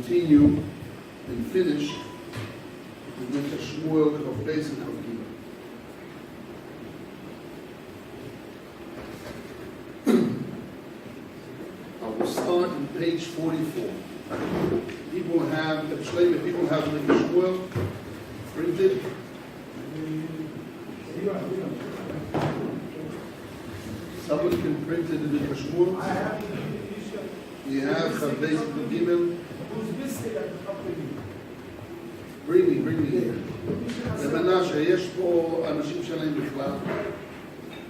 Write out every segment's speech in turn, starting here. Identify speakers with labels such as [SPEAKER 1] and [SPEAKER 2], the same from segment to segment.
[SPEAKER 1] continue and finish with the Shmuel of Beis and of Gimel. I will start on page 44. People have the Shmuel printed. Someone can print it in the Shmuel. You have Beis and Gimel. Bring me here. למנשה, יש פה אנשים שלהם בכלל.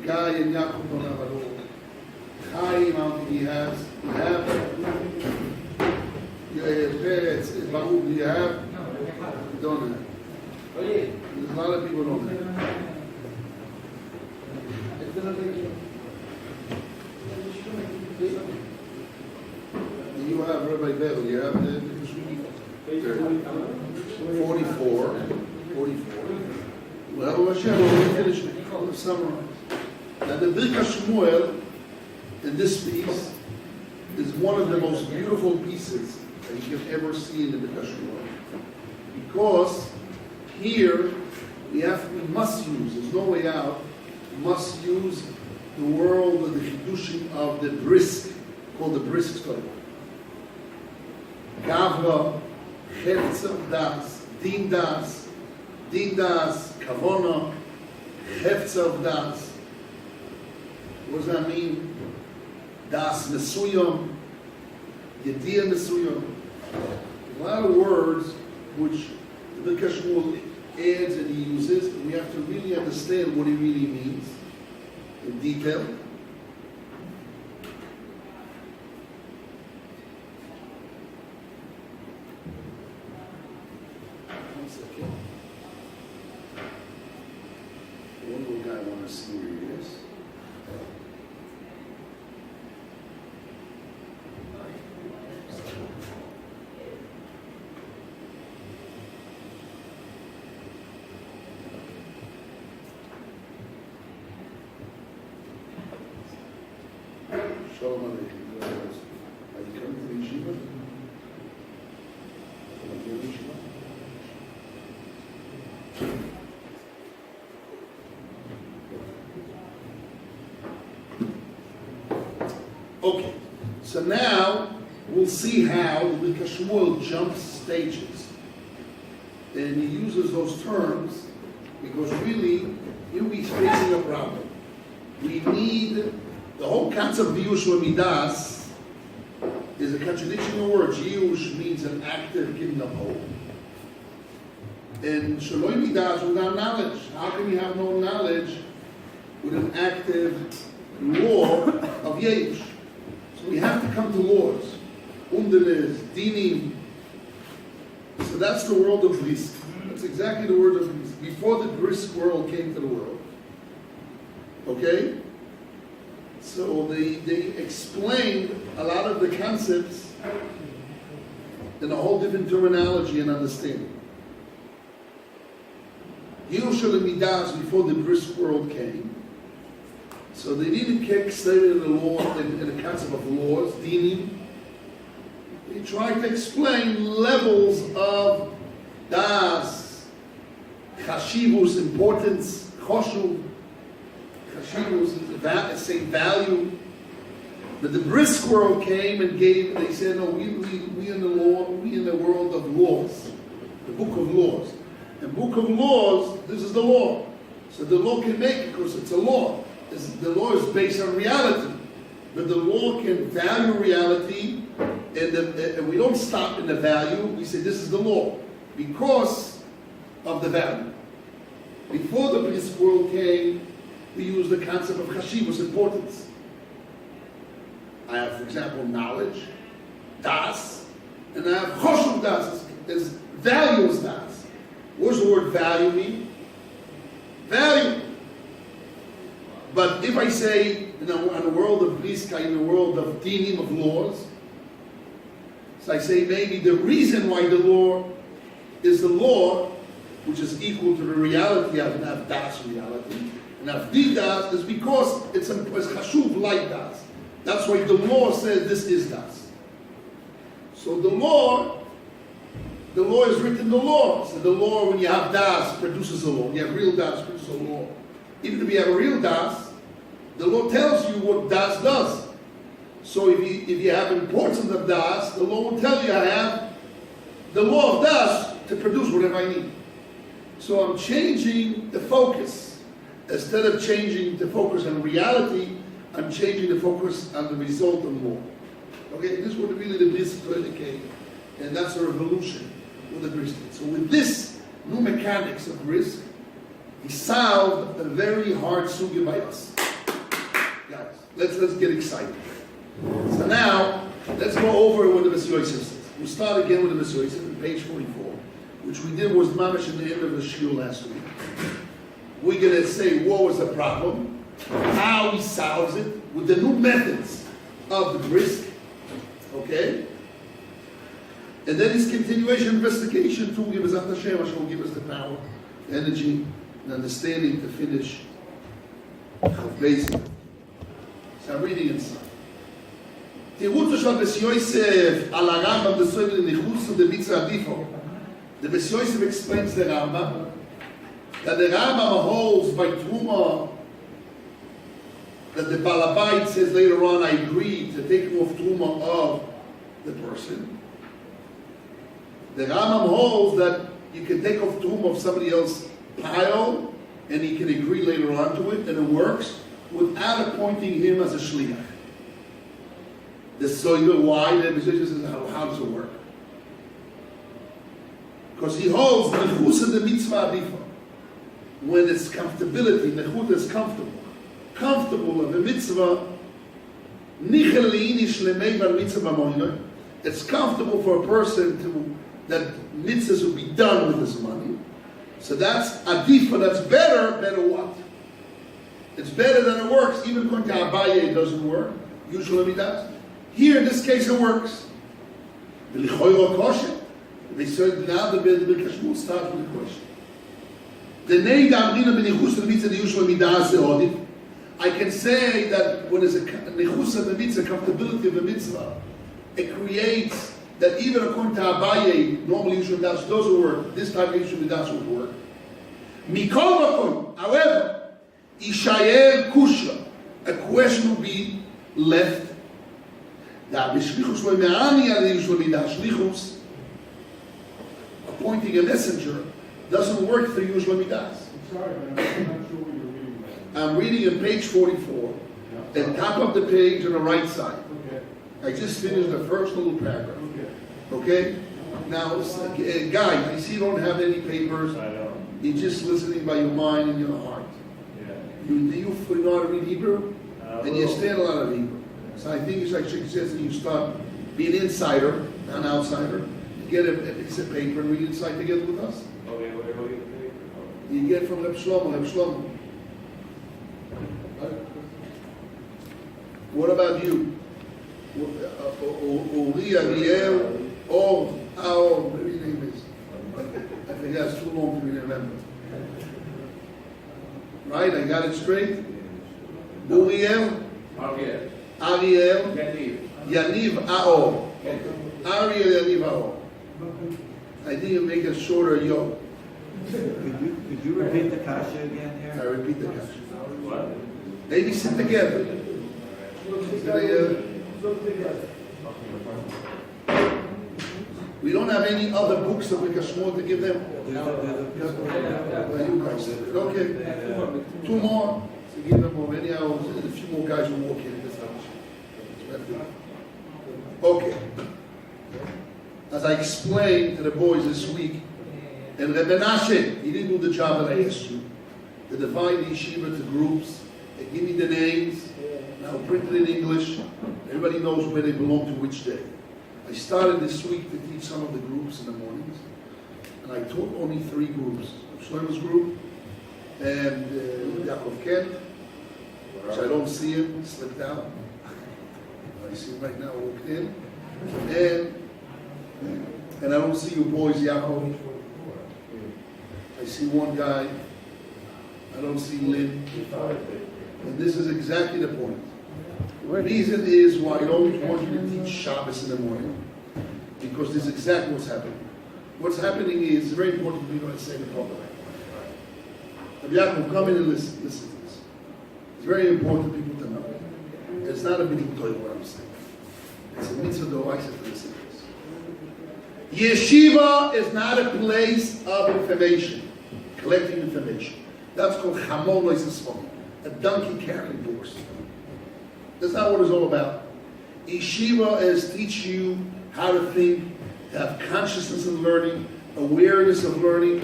[SPEAKER 1] Guy and Yaakov don't have at all. Chaim, he has. Peretz, Baruch, you have? Don't have. There's a lot of people don't have. You have Rabbi Bell, you have the 44. Well, Hashem, we'll finish it. I'll summarize. Now, the Birkat Shmuel in this piece is one of the most beautiful pieces that you can ever see in the Birkat Shmuel. Because here we must use, there's no way out, we must use the world of the Chidushim of the brisk, called the brisk story. Gavra, Chetz das, Din das, Kavona, Chetz das. What does that mean? Das Mesuyam, Yediyah Mesuyam. A lot of words which the Birkat Shmuel adds and he uses, and we have to really understand what he really means in detail. One little guy wants to see where he is. Shalom Aleichem. Are you coming to the Yeshiva? Okay, so now we'll see how the Birkat Shmuel jumps stages. And he uses those terms because really, here we're facing a problem. We need, the whole concept of Yeshua Midas is a contradiction of words. Yush means an active giving up hope. And Shaloi Midas without knowledge. How can you have no knowledge with an active law of Yesh? So we have to come to laws. Undeles, dinim. So that's the world of brisk. That's exactly the word of brisk. Before the brisk world came to the world. Okay? So they explained a lot of the concepts in a whole different terminology and understanding. Yerushalayim Midas before the brisk world came. So they didn't stay in the law, in the concept of laws, dinim. They tried to explain levels of das, chashivus, importance, choshuv, chashivus, same value. But the brisk world came and they said, no, we in the law, we in the world of laws, the book of laws. And book of laws, this is the law. So the law can make it because it's a law. The law is based on reality. But the law can value reality, and we don't stop in the value. We say this is the law because of the value. Before the brisk world came, we used the concept of chashivus, importance. I have, for example, knowledge, das, and I have choshuv das, is values das. What does the word value mean? Value. But if I say, in the world of briska, in the world of dinim, of laws, so I say maybe the reason why the law is the law, which is equal to the reality of an das reality, and das is because it's chashuv like das. That's why the law says this is das. So the law The law is written the law. So the law, when you have das, produces a law. When you have real das, produces a law. Even if you have a real das, the law tells you what das does. So if you have importance of das, the law will tell you I have the law of das to produce whatever I need. So I'm changing the focus. Instead of changing the focus on reality, I'm changing the focus on the result of law. Okay, this is what really the bris came, and that's a revolution with the bris. So with this new mechanics of bris, he solved a very hard sugya by us. Guys, let's get excited. So now, let's go over what the Metzia says. We'll start again with the Metzia on page 44, which we did was mamash in the end of the Shiur last week. We're going to say what was the problem, how he solves it, with the new methods of the bris. Okay? And then his continuation investigation to give us Hashem, Hashem will give us the power, the energy, and understanding to finish basic. So I'm reading inside. תירוץ של Metzia Yosef על הרמב"ם בסויד לניחוס דמצווה עדיפו. The Metzia Yosef explains the Rambam that the Rambam holds by Truma that the Balabait says later on, I agree to take off Truma of the person. The Rambam holds that you can take off Truma of somebody else's pile and he can agree later on to it, and it works without appointing him as a shliach. So you know why the Metzia says how does it work? Because he holds nechus of the mitzvah adifa. When it's comfortability, nechut is comfortable of the mitzvah. Nichel leinish lemei bar mitzvah moiner. It's comfortable for a person that mitzvahs will be done with his money. So that's adifa. That's better. Better what? It's better than it works. Even according to Abaye, it doesn't work. Usually it does. Here, in this case, it works. They said now the Kashmut starts with the question. I can say that when there's a nechus of the mitzvah, comfortability of the mitzvah, it creates that even according to Abaye, normally usually das doesn't work. This type of usually das would work. However, Ishayer Kusha, a question will be left. Appointing a messenger doesn't work for usual midas.
[SPEAKER 2] I'm sorry, man. I'm not sure what you're reading.
[SPEAKER 1] I'm reading on page 44, at the top of the page on the right side.
[SPEAKER 2] Okay.
[SPEAKER 1] I just finished the first little paragraph.
[SPEAKER 2] Okay.
[SPEAKER 1] Okay? Now, guys, I see you don't have any papers.
[SPEAKER 2] I know.
[SPEAKER 1] You're just listening by your mind and your heart.
[SPEAKER 2] Yeah.
[SPEAKER 1] You know how to read Hebrew? And you
[SPEAKER 2] will.
[SPEAKER 1] understand a lot of Hebrew. So I think it's like she says that you start being an insider, not an outsider. You get a piece of paper and read inside together with us.
[SPEAKER 2] Okay, where do you take?
[SPEAKER 1] You get from Reb Shlomo. What about you? Uri, Ariel, Or, whatever your name is. I think that's too long for me to remember. Right? I got it straight? Uriel,
[SPEAKER 2] Okay.
[SPEAKER 1] Ariel,
[SPEAKER 2] Yaniv.
[SPEAKER 1] Yaniv Aor. Ariel Yaniv Aor. I think you make a shorter yo.
[SPEAKER 3] Could you repeat the kasha again
[SPEAKER 1] I
[SPEAKER 3] here?
[SPEAKER 1] repeat the kasha.
[SPEAKER 2] What?
[SPEAKER 1] Maybe sit together. We don't have any other books of Mikashmor to give them. You guys did it. Okay. Two more to give them more. Anyhow, a few more guys will walk in this house. Okay. As I explained to the boys this week, and Rebbe Menashe, he didn't do the job that I asked you. To divide the yeshiva to groups, they give me the names, now printed in English. Everybody knows where they belong to which day. I started this week to teach some of the groups in the mornings, and I taught only 3 groups. Shlomo's group, and Yaakov Kent, which I don't see him, slipped out. I see him right now, walked in. And I don't see you boys, Yaakov. I see one guy. I don't see Lynn. And this is exactly the point. The reason is why I don't want you to teach Shabbos in the morning, because this is exactly what's happening. what's happening is, it's very important for me to say the problem. Rabbi Yaakov, come in and listen to this. It's very important for people to know. It's not a meeting toy what I'm saying. It's a mitzvah d'oraisa to listen to this. Yeshiva is not a place of information, collecting information. That's called chamon lo yisasvon, a donkey carrying doors. That's not what it's all about. Yeshiva is teach you how to think, to have consciousness of learning, awareness of learning,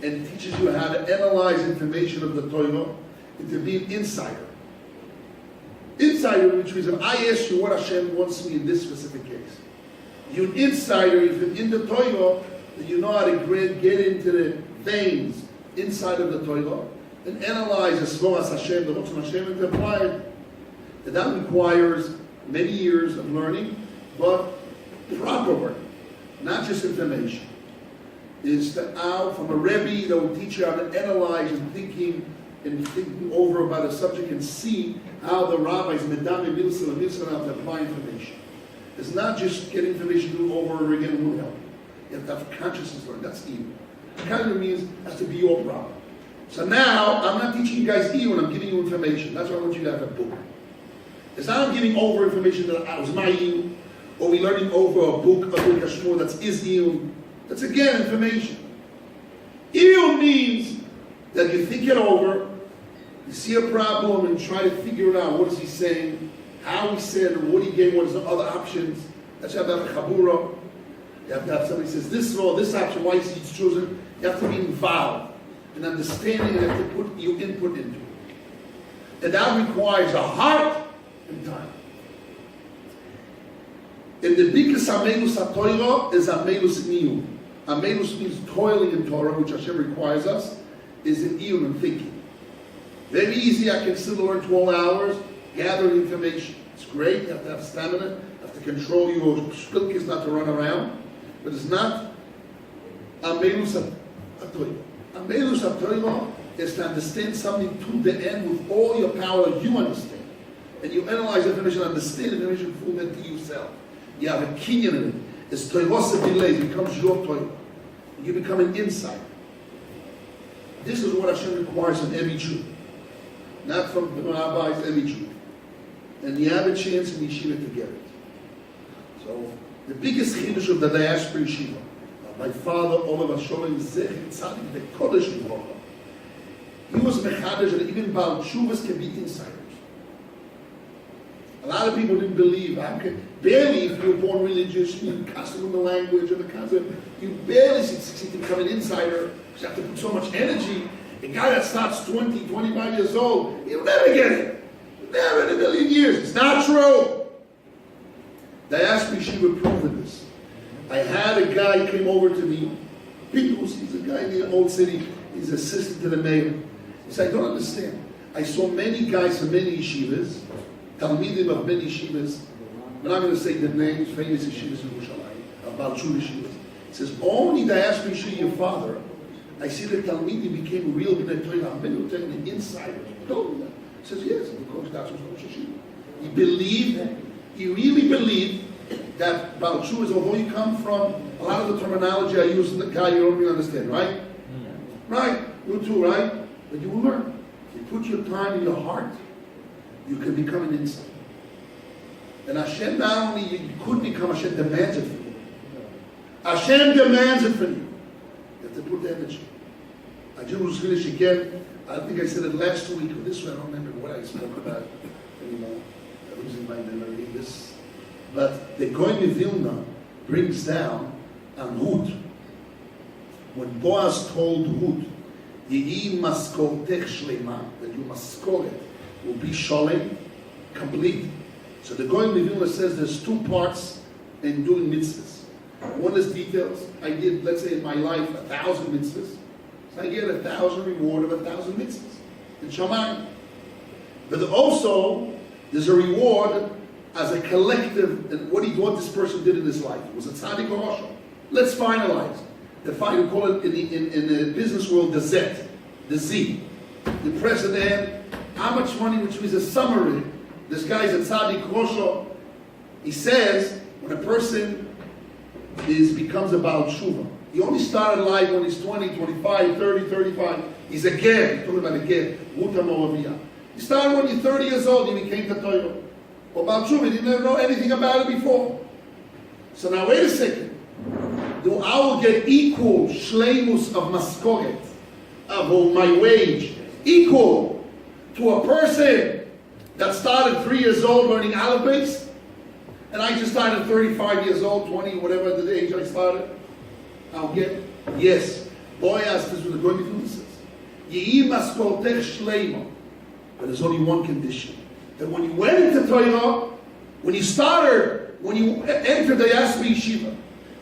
[SPEAKER 1] and teaches you how to analyze information of the Torah and to be an insider. Insider, which means if I ask you what Hashem wants me in this specific case, you're an insider. If you're in the Torah, then you know how to get into the veins inside of the Torah and analyze as well as Hashem, the Rosh Hashem, and apply it. And that requires many years of learning, but proper work, not just information. Is to out from a Rebbe that will teach you how to analyze and thinking over about a subject and see how the rabbis, Medam and Milsa have to apply information. It's not just get information do over and again and won't help. You have to have consciousness learn. That's evil. Kind of means has to be your problem. So now I'm not teaching you guys evil, I'm giving you information. That's why I want you to have a book. It's not I'm giving over information that was my evil, or we learning over a book Hashmur that's is evil. That's again information. Evil means that you think it over, you see a problem and try to figure it out. What is he saying? How he said it, what he gave, what is the other options. That's why you have to have a chabura. You have to have somebody says this law, this option, why is he chosen? You have to be involved in understanding and you have to put your input into it. And that requires a heart and time. And the biggest amelus HaTorah is amelus niyun. Amelus means toiling in Torah, which Hashem requires us, is in iyun and thinking. Very easy, I can still learn 12 hours, gathering information. It's great, you have to have stamina, you have to control your shpilkis not to run around, but it's not amelus HaTorah. Amelus HaTorah is to understand something to the end with all your power that you understand. And you analyze information, understand information full into yourself. You have a kinyan in it. It's toivosa delay, it becomes your Torah. You become an insider. This is what Hashem requires from every Jew. Not from the rabbis, every Jew. And you have a chance in Yeshiva to get it. So, the biggest chiddush of the diaspora Yeshiva, my father, Oliver Sholem, Zech Tzadik, the Kodesh Yisrael, he was mechadish that even Baal Tshuvas can be insiders. A lot of people didn't believe. Barely, if you were born religious, you custom in the language and the concept, you barely succeed to become an insider because you have to put so much energy. A guy that starts 20, 25 years old, he'll never get it. Never in a million years. It's not true. Diaspora Yeshiva proven this. I had a guy came over to me, Pitus, he's a guy in the old city, he's assistant to the mayor. He said, I don't understand. I saw many guys from many yeshivas, Talmidim of many yeshivas, I'm not going to say the names, famous yeshivas in Yerushalayim, about true yeshivas. He says, only diaspora yeshiva, your father, I see that Talmidim became real B'nai Torah. I'm going to tell you the insider. Told me that. He says, yes, because that's what Rosh Yeshiva. He believed, he really believed that Baal Tshuva is, although you come from a lot of the terminology I use in the guy, you don't really understand, right? Right, you too, right? But you will learn. If you put your time in your heart, you can become an insider. And Hashem not only you could become, Hashem demands it from you. Hashem demands it from you. You have to put the energy. I just finish again. I think I said it last week or this one. I don't remember what I spoke about anymore. I'm losing my memory. This, but the Goy Vilna brings down on Hud. When Boaz told Hud, "Yehi maskoltech shlema," that your maskolet will be sholem, complete. So the Goy Vilna says there's two parts in doing mitzvahs. One is details. I did, let's say in my life, 1,000 mitzvahs. So I get 1,000 reward of 1,000 mitzvahs in Shamayim. But also, there's a reward as a collective, and what this person did in his life. It was a tzaddik or Rosh. Let's finalize. We call it in the business world the Z. The Z. You press at the end, how much money, which means a summary. This guy's a tzaddik Rosh. He says, when a person becomes a Baal Tshuva, He only started life when he's 20, 25, 30, 35. He's a ger. Talking about a ger. He started when he's 30 years old. He became the Torah. But Baal Tshuva, he didn't know anything about it before. So now wait a second. Do I will get equal shleimus of maskoret, of my wage, equal to a person that started 3 years old learning Aleph Beis, and I just started 35 years old, 20, whatever the age I started? I'll get, yes. Boy asked this with the good says. Yehi maskortech shleima. But there's only one condition. That when you went into Torah, when you entered the Yeshiva,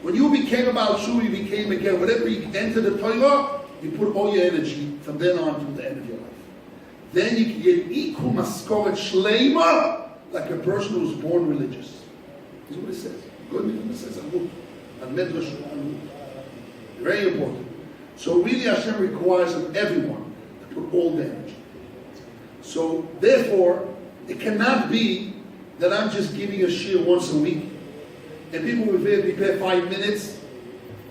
[SPEAKER 1] when you became about Shiur, you became again, whatever you entered the Torah, you put all your energy from then on to the end of your life. Then you can get equal maskoret shleima like a person who was born religious. This is what it says. Good it says on Medrash. Very important. So really Hashem requires of everyone to put all the energy. So therefore, it cannot be that I'm just giving a shiur once a week, and people will prepare 5 minutes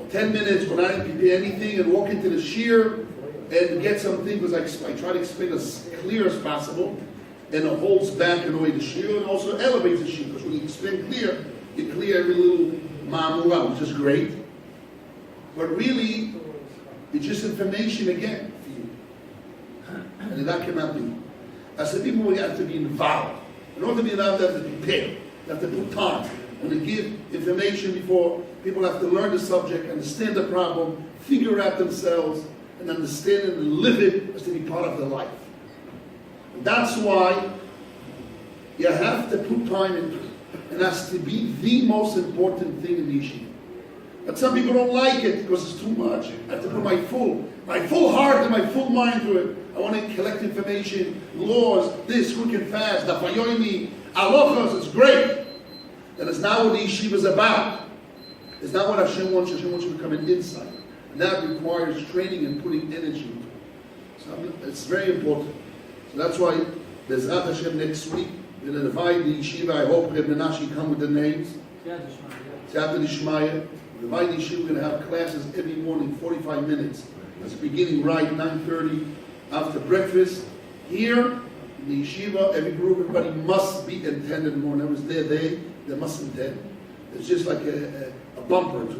[SPEAKER 1] or 10 minutes when I didn't prepare anything and walk into the shiur and get something, because I try to explain as clear as possible, and it holds back in a way the shiur and also elevates the shiur, because when you explain clear, you clear every little ma'amura, which is great. But really, it's just information again for you. And that cannot be. I said people will have to be involved. In order to be involved, they have to prepare. They have to put time. When they give information before, people have to learn the subject, understand the problem, figure out themselves, and understand it and live it as to be part of their life. And that's why you have to put time into it. And that's to be the most important thing in the yeshiva. But some people don't like it because it's too much. I have to put my full heart and my full mind to it. I want to collect information, laws, this, quick and fast, dafayomi, halachos, it's great. That is not what the yeshiva is about. It's not what Hashem wants. Hashem wants you to become an insider. And that requires training and putting energy into it. So it's very important. So that's why there's Hashem next week. We're going to divide the yeshiva. I hope Reb Menashi come with the names. Siyata Dishmaya. The Divide Yeshiva, we're going to have classes every morning, 45 minutes. It's beginning right 9:30 after breakfast. Here in the yeshiva, every group, everybody must be attended more. Whoever's there, they must attend. It's just like a bumper to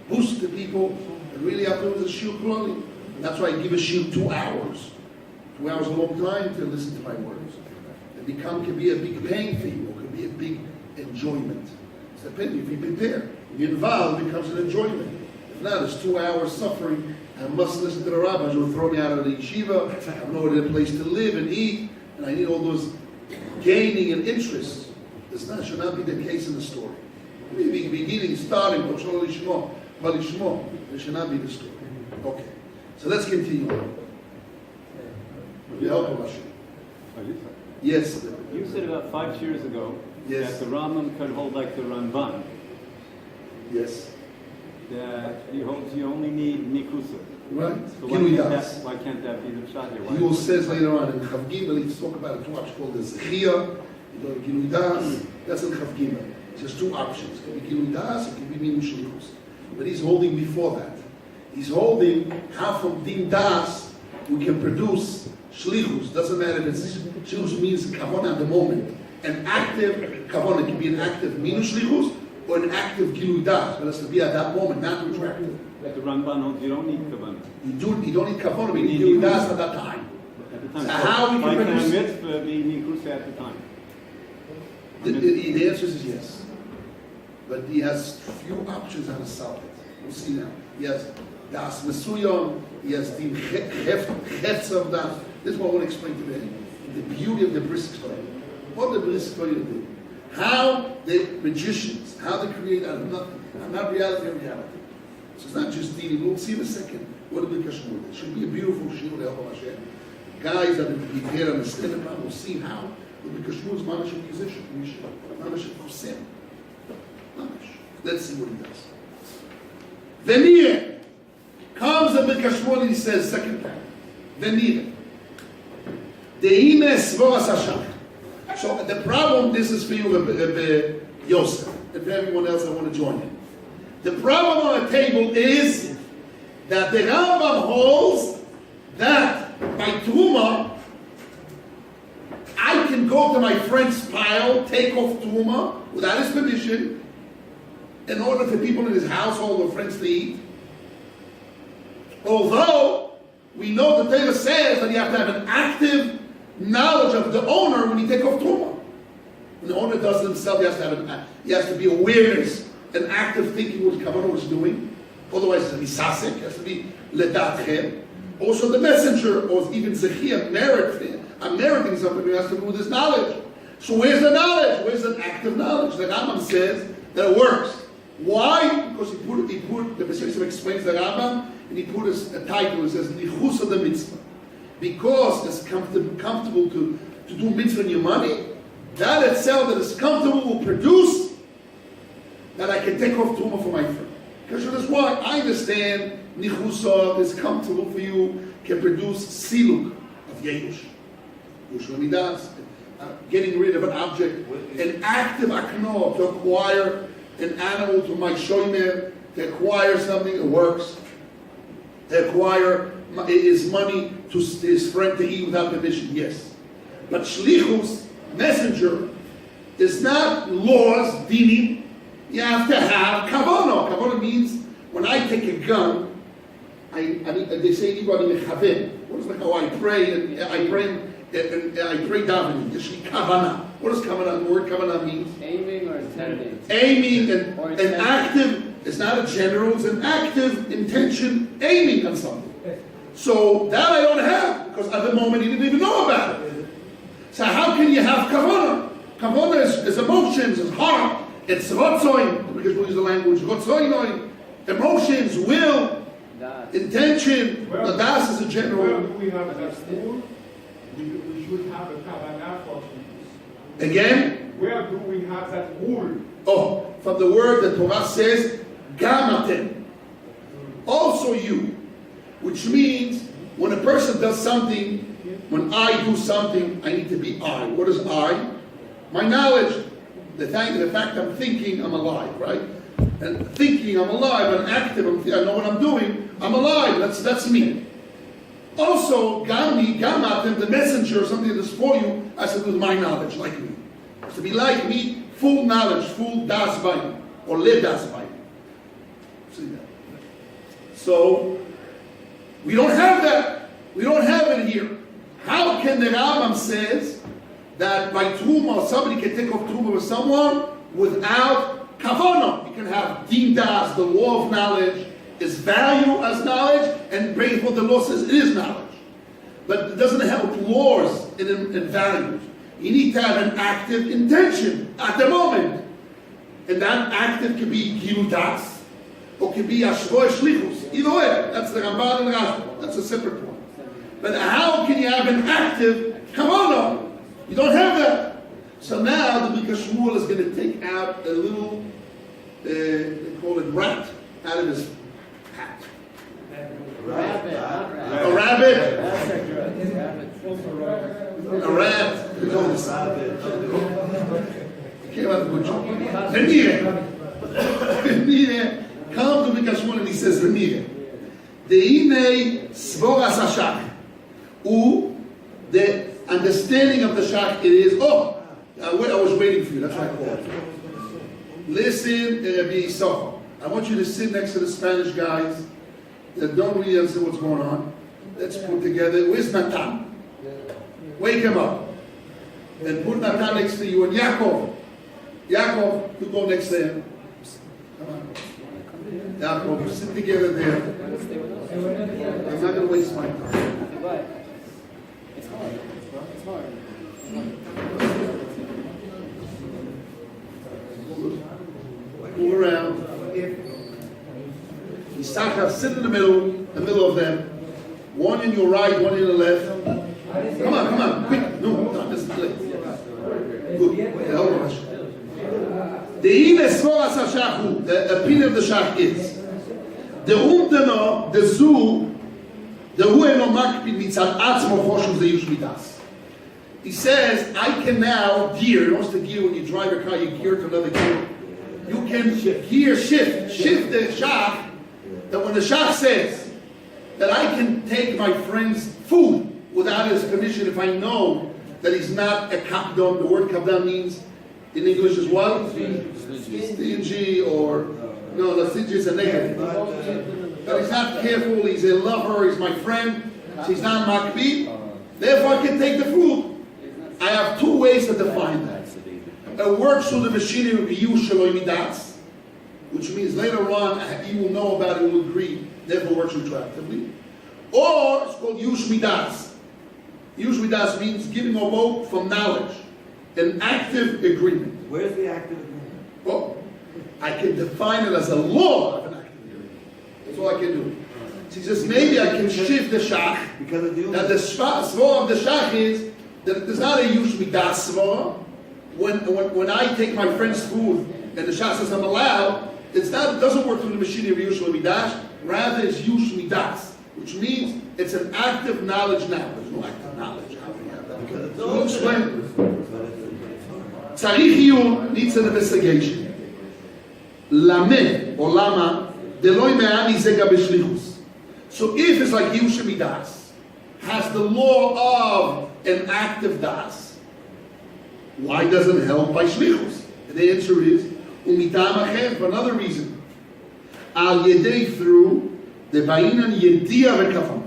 [SPEAKER 1] boost the people. And really afterwards, a shiur clothing. And that's why I give a shiur 2 hours. 2 hours is a long time to listen to my words. It can be a big pain for you, or it can be a big enjoyment. It's depending. If you prepare, if you're involved, it becomes an enjoyment. If not, it's 2 hours suffering. I must listen to the rabbis who will throw me out of the yeshiva. I have no other place to live and eat, and I need all those gaining and interest. This should not be the case in the story. Maybe beginning, starting, it should not be the story. Okay, so let's continue. With the help of Hashem. Yes.
[SPEAKER 4] You said about 5 years ago
[SPEAKER 1] Yes.
[SPEAKER 4] that the Rambam could hold like the Ramban,
[SPEAKER 1] Yes.
[SPEAKER 4] that he holds you only need nikusa.
[SPEAKER 1] Right.
[SPEAKER 4] So
[SPEAKER 1] Giludas.
[SPEAKER 4] why can't that be the pshat here?
[SPEAKER 1] He will says later on in Chav Gimel, he's talking about a 2 options called the Zechia, Giludas. That's in Chav Gimel. There's 2 options. It can be Giludas, it can be Minu Shlichus. But he's holding before that. He's holding how from Din Das we can produce Shlichus. Doesn't matter if it's Shlichus means Kavona at the moment. An active Kavona can be an active Minu Shlichus or an active Giludas. But it's to be at that moment, not retroactive.
[SPEAKER 4] Like the Ramban holds you don't need kavanah.
[SPEAKER 1] You don't need Kavona, but you need Giludas at that time.
[SPEAKER 4] At the time.
[SPEAKER 1] So how we
[SPEAKER 4] why
[SPEAKER 1] can
[SPEAKER 4] can a
[SPEAKER 1] produce...
[SPEAKER 4] mitzvah be nikusa at the time?
[SPEAKER 1] The answer is yes. But he has few options how to solve it. We'll see now. He has Das Mesuyom, he has the Hefts of Das. This is what I want to explain today. The beauty of the Brisk story. What the Brisk story do. How the magicians, how they create out of nothing. Not reality of reality. So it's not just Dini. We'll see in a second what the Bikashmur is. It should be a beautiful Shiur to help Hashem. Guys that will be here and understand it, we'll see how the Bikashmur is Mamash a musician. Mamash a Kosim. Let's see what he does. Venir comes the Bikashmur and he says, second time. Venir. Deime Svoras Hashach. So the problem, this is for you, Yosef, and for everyone else I want to join in. The problem on the table is that the Rambam holds that by Truma, I can go to my friend's pile, take off Truma without his permission, in order for people in his household or friends to eat. Although we know the Torah says that you have to have an active knowledge of the owner when you take off Truma. When the owner does it himself, he has to be awareness, an active thinking what the Kavanah was doing. Otherwise, it has to be sasek, it has to be ledatchem. Also, the messenger, or even Zechia, meriting something has to do with his knowledge. So, where's the knowledge? Where's the active knowledge? The Rambam says that it works. Why? Because the Metzia explains the Rambam, and he put a title that says Nichus of the Mitzvah. Because it's comfortable to do mitzvah in your money, that itself that is comfortable will produce that I can take off Truma for my friend. Because that's why I understand Nichusa is comfortable for you, can produce Siluk of Yehush. Midas, getting rid of an object, an active akno to acquire an animal to my shomer, to acquire something that works, to acquire his money to his friend to eat without permission, yes. But shlichus, messenger, is not laws, dinim. You have to have kavanah. Kavanah means when I take a gun, they say anybody mechaven. What is like how I pray and I pray davening. Yeshli kavanah. What does kavanah? The word kavanah means
[SPEAKER 2] Aiming or intending.
[SPEAKER 1] Aiming and active. It's not a general. It's an active intention aiming on something. So that I don't have because at the moment he didn't even know about it. So how can you have kavanah? Kavanah is emotions, it's heart, it's rotzoin, because we use the language rotzoin, emotions, will, intention. The das is a general.
[SPEAKER 5] Where do we have that rule? We should have a kavanah for things.
[SPEAKER 1] Again?
[SPEAKER 5] Where do we have that rule?
[SPEAKER 1] Oh, from the word the Torah says, gamaten. Also you. Which means, when a person does something, when I do something, I need to be I. What is I? My knowledge. The fact I'm thinking, I'm alive, right? And thinking, I'm alive, I'm active, I know what I'm doing, I'm alive, that's me. Also, gamatem, the messenger, something that is for you, has to do with my knowledge, like me. Has to be like me, full knowledge, full das bayim, or le das bayim. See that? So, we don't have that. We don't have it here. How can the Rambam says that by Truma, somebody can take off Truma with someone without kavanah? You can have din das, the law of knowledge, is value as knowledge, and bring what the law says it is knowledge. But it doesn't help laws in values. You need to have an active intention at the moment. And that active can be gilu das, or can be ashvoy shlichus. Either way, that's the Ramban and Rashi. That's a separate point. But how can you have an active kavanah? You don't have that. So now the Bika Shmuel is going to take out a little, they call it rat, out of his hat.
[SPEAKER 2] Rabbit.
[SPEAKER 1] A rabbit.
[SPEAKER 2] That's a good rabbit.
[SPEAKER 1] A rat. It's all the same. Came out of the butcher. Renire. Come to Bika Shmuel and he says, Renire. De'inei svoras hashach. The understanding of the shach, it is, I was waiting for you, that's what I called it. Listen, Rabbi Yisachar. I want you to sit next to the Spanish guys that don't really understand what's going on. Let's put together, where's Natan? Wake him up. And put Natan next to you, and Yaakov, you go next to him. Come on. Yaakov, sit together there. I'm not going to waste my time.
[SPEAKER 2] It's hard. It's hard.
[SPEAKER 1] Move around. Yisachar, sit in the middle of them. One in your right, one in the left. Come on, quick. No, this is late. Good. The opinion of the Shach is the umtano, the zu, the hueno makpid mitzad atzmo choshuv the yushmidas. He says, I can now gear. What's the gear when you drive a car? You gear to another gear. You can shift the shach, that when the shach says that I can take my friend's food without his permission if I know that he's not a kapdon. The word kapdon means in English is what? Stingy, or no, the stingy is a negative. That he's not careful, he's a lover, he's my friend, he's not makbid, therefore I can take the food. I have two ways to define that. It works through the machinery of Yiyu Shaloi Midas, which means later on you will know about it, you will agree, therefore works retroactively. Or it's called Yush Midas. Yush Midas means giving a vote from knowledge, an active agreement.
[SPEAKER 3] Where's the active agreement?
[SPEAKER 1] Well, I can define it as a law of an active agreement. That's all I can do. She says maybe I can shift the shach.
[SPEAKER 3] Because of the
[SPEAKER 1] That the svara of the shach is that there's not a Yush Midas svara. When I take my friend's food and the shach says I'm allowed, it doesn't work through the machinery of Yush Midas. Rather, it's Yush Midas, which means it's an active knowledge now. There's no active knowledge. How do we have that? So we'll explain. Tzarich Yiyun needs an investigation. Lameh or lama deloi me'ani zega b'shlichus. So if it's like Yush Midas, has the law of an active das, why doesn't it help by shlichus? And the answer is umitam acher, for another reason. Al yedei, through the ba'inan yediya v'kavan.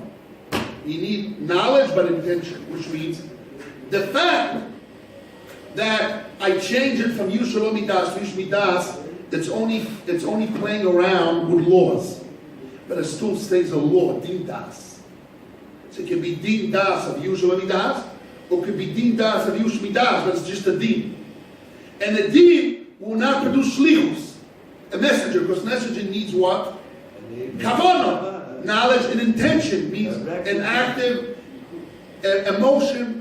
[SPEAKER 1] You need knowledge but intention, which means the fact that I change it from Yush Shalom Midas to Yush Midas, it's only playing around with laws, but it still stays a law, din das. So it can be din das of Yush Shalom Midas, or it could be din das of Yush Midas, but it's just a din. And the din will not produce shlichus, a messenger, because messenger needs what? Kavanah, knowledge and intention, means an active emotion,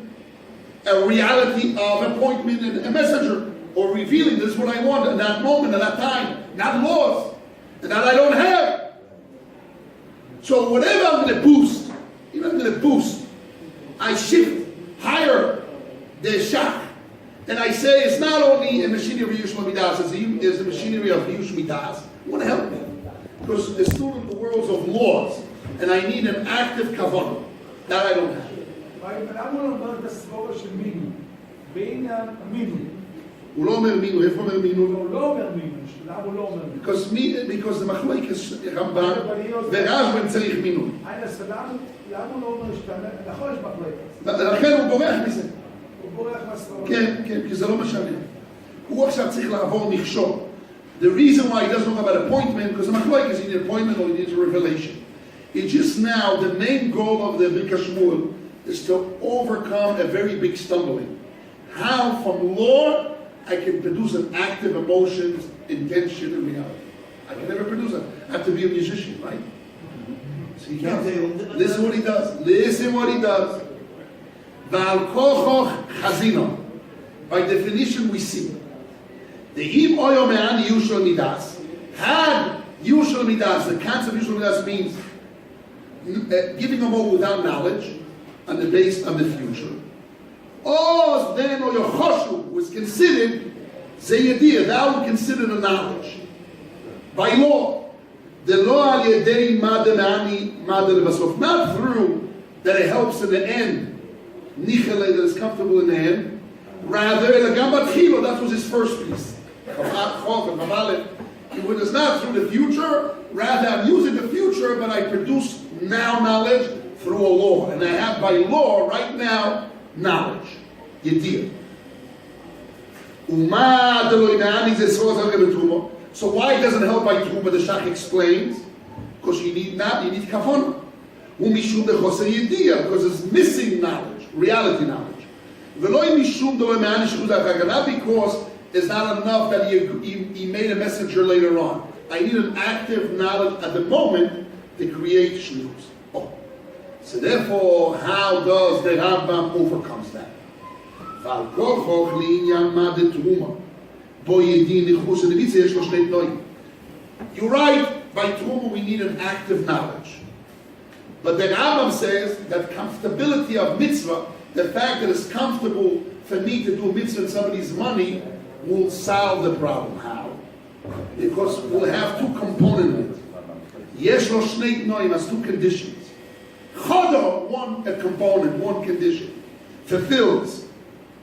[SPEAKER 1] a reality of appointment and a messenger, or revealing this is what I want at that moment, at that time, not laws, and that I don't have. So whatever I'm going to boost, I'm going to boost, I shift higher the shach, and I say it's not only a machinery of Yush Midas, it's a machinery of Yush Midas. I want to help me, because it's still in the worlds of laws, and I need an active kavanah that I don't have.
[SPEAKER 5] למה הוא אומר את הסבורה של מינו? בעניין מינו.
[SPEAKER 1] הוא לא אומר מינו, איפה אומר מינו?
[SPEAKER 5] הוא לא אומר מינו, למה הוא לא אומר מינו?
[SPEAKER 1] Because the מחלוקת רמב"ן ורשב"ן צריך מינו.
[SPEAKER 5] למה הוא לא אומר שתאמר? נכון יש מחלוקת.
[SPEAKER 1] לכן הוא בורח מזה.
[SPEAKER 5] הוא בורח מהסבורה.
[SPEAKER 1] כן, כי זה לא משנה. הוא עכשיו צריך לעבור מכשול. The reason why he doesn't know about appointment, because the מחלוקת is either appointment or he needs a revelation. It's just now, the main goal of the Birkas Shmuel is to overcome a very big stumbling. How from law I can produce an active emotions, intention, and reality. I can never produce that. I have to be a musician, right? So you can't say, listen what he does. Listen what he does. V'al kochoch chazino. By definition we see. The im oyo me'ani yushol midas. Had yushol midas, the concept of yushol midas means giving a more without knowledge, and the based on the future. Or then or your choshu was considered zayadiyah, that would consider the knowledge. By law. The law al yedei madamani madam, not through that it helps in the end, nichele, that is comfortable in the end. Rather, el that was his first piece. It was not through the future, rather I'm using the future, but I produce now knowledge through a law. And I have by law, right now, knowledge. Yediyah. So why it doesn't help by Truma? The Shach explains, because you need kavanah. Because it's missing knowledge, reality knowledge. Not because it's not enough that he made a messenger later on. I need an active knowledge at the moment to create shlichus. Oh. So therefore, how does the Rambam overcome that? You're right, by Truma we need an active knowledge. But the Rambam says that comfortability of mitzvah, the fact that it's comfortable for me to do mitzvah in somebody's money, will solve the problem. How? because we'll have two components. Yesh lo shnei tnoim has two conditions. Chada, a component, one condition, fulfills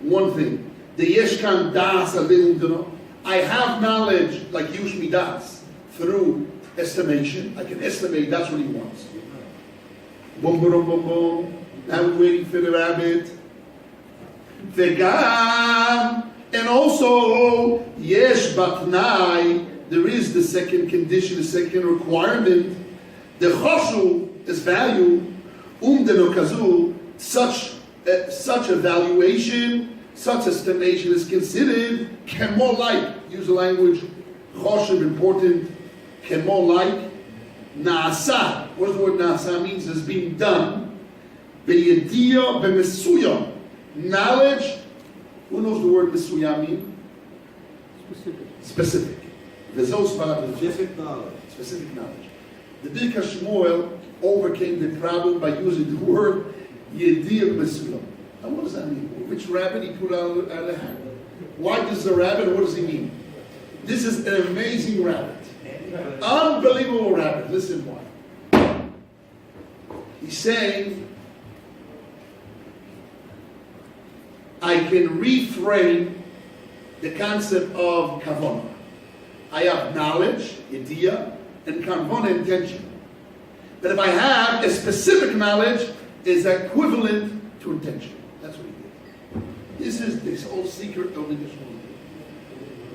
[SPEAKER 1] one thing. The yesh kan das alilum. I have knowledge like Yush Midas through estimation. I can estimate that's what he wants. Boom, boom, boom, boom. Now we're waiting for the rabbit. Vegam, and also yesh batnai. There is the second condition, the second requirement. The choshu is value. Denokazu, such evaluation, such estimation is considered kemo like. Use the language choshev, important. Kemo like naasa. What does the word naasa means? Is being done. Beyediya b'mesuya. Knowledge. Who knows the word mesuya mean? Specific.
[SPEAKER 3] Specific knowledge.
[SPEAKER 1] Specific knowledge. The Birka Shmuel overcame the problem by using the word Yediyah B'Mesulam. Now what does that mean? Which rabbit he put out of the hat? Why does the rabbit? What does he mean? This is an amazing rabbit. Unbelievable rabbit. Listen why. He's saying, I can reframe the concept of kavanah. I have knowledge, idea, and kavanah, intention. But if I have a specific knowledge, is equivalent to intention. That's what he did. This is this whole secret of the Yeshua.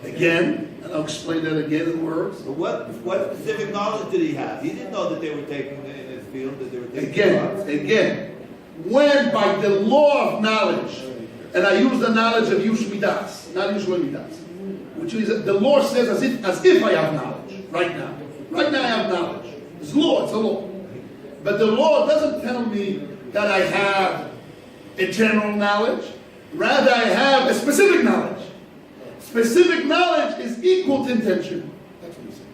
[SPEAKER 1] Again, and I'll explain that again in words.
[SPEAKER 3] But what specific knowledge did he have? He didn't know that they were taking in his field, that they were taking
[SPEAKER 1] Again, when by the law of knowledge, and I use the knowledge of Yush Midas, not Yush Midas, which is the law says as if I have knowledge right now. Right now I have knowledge. It's law, it's a law. But the law doesn't tell me that I have a general knowledge. Rather, I have a specific knowledge. Specific knowledge is equal to intention. That's what he said.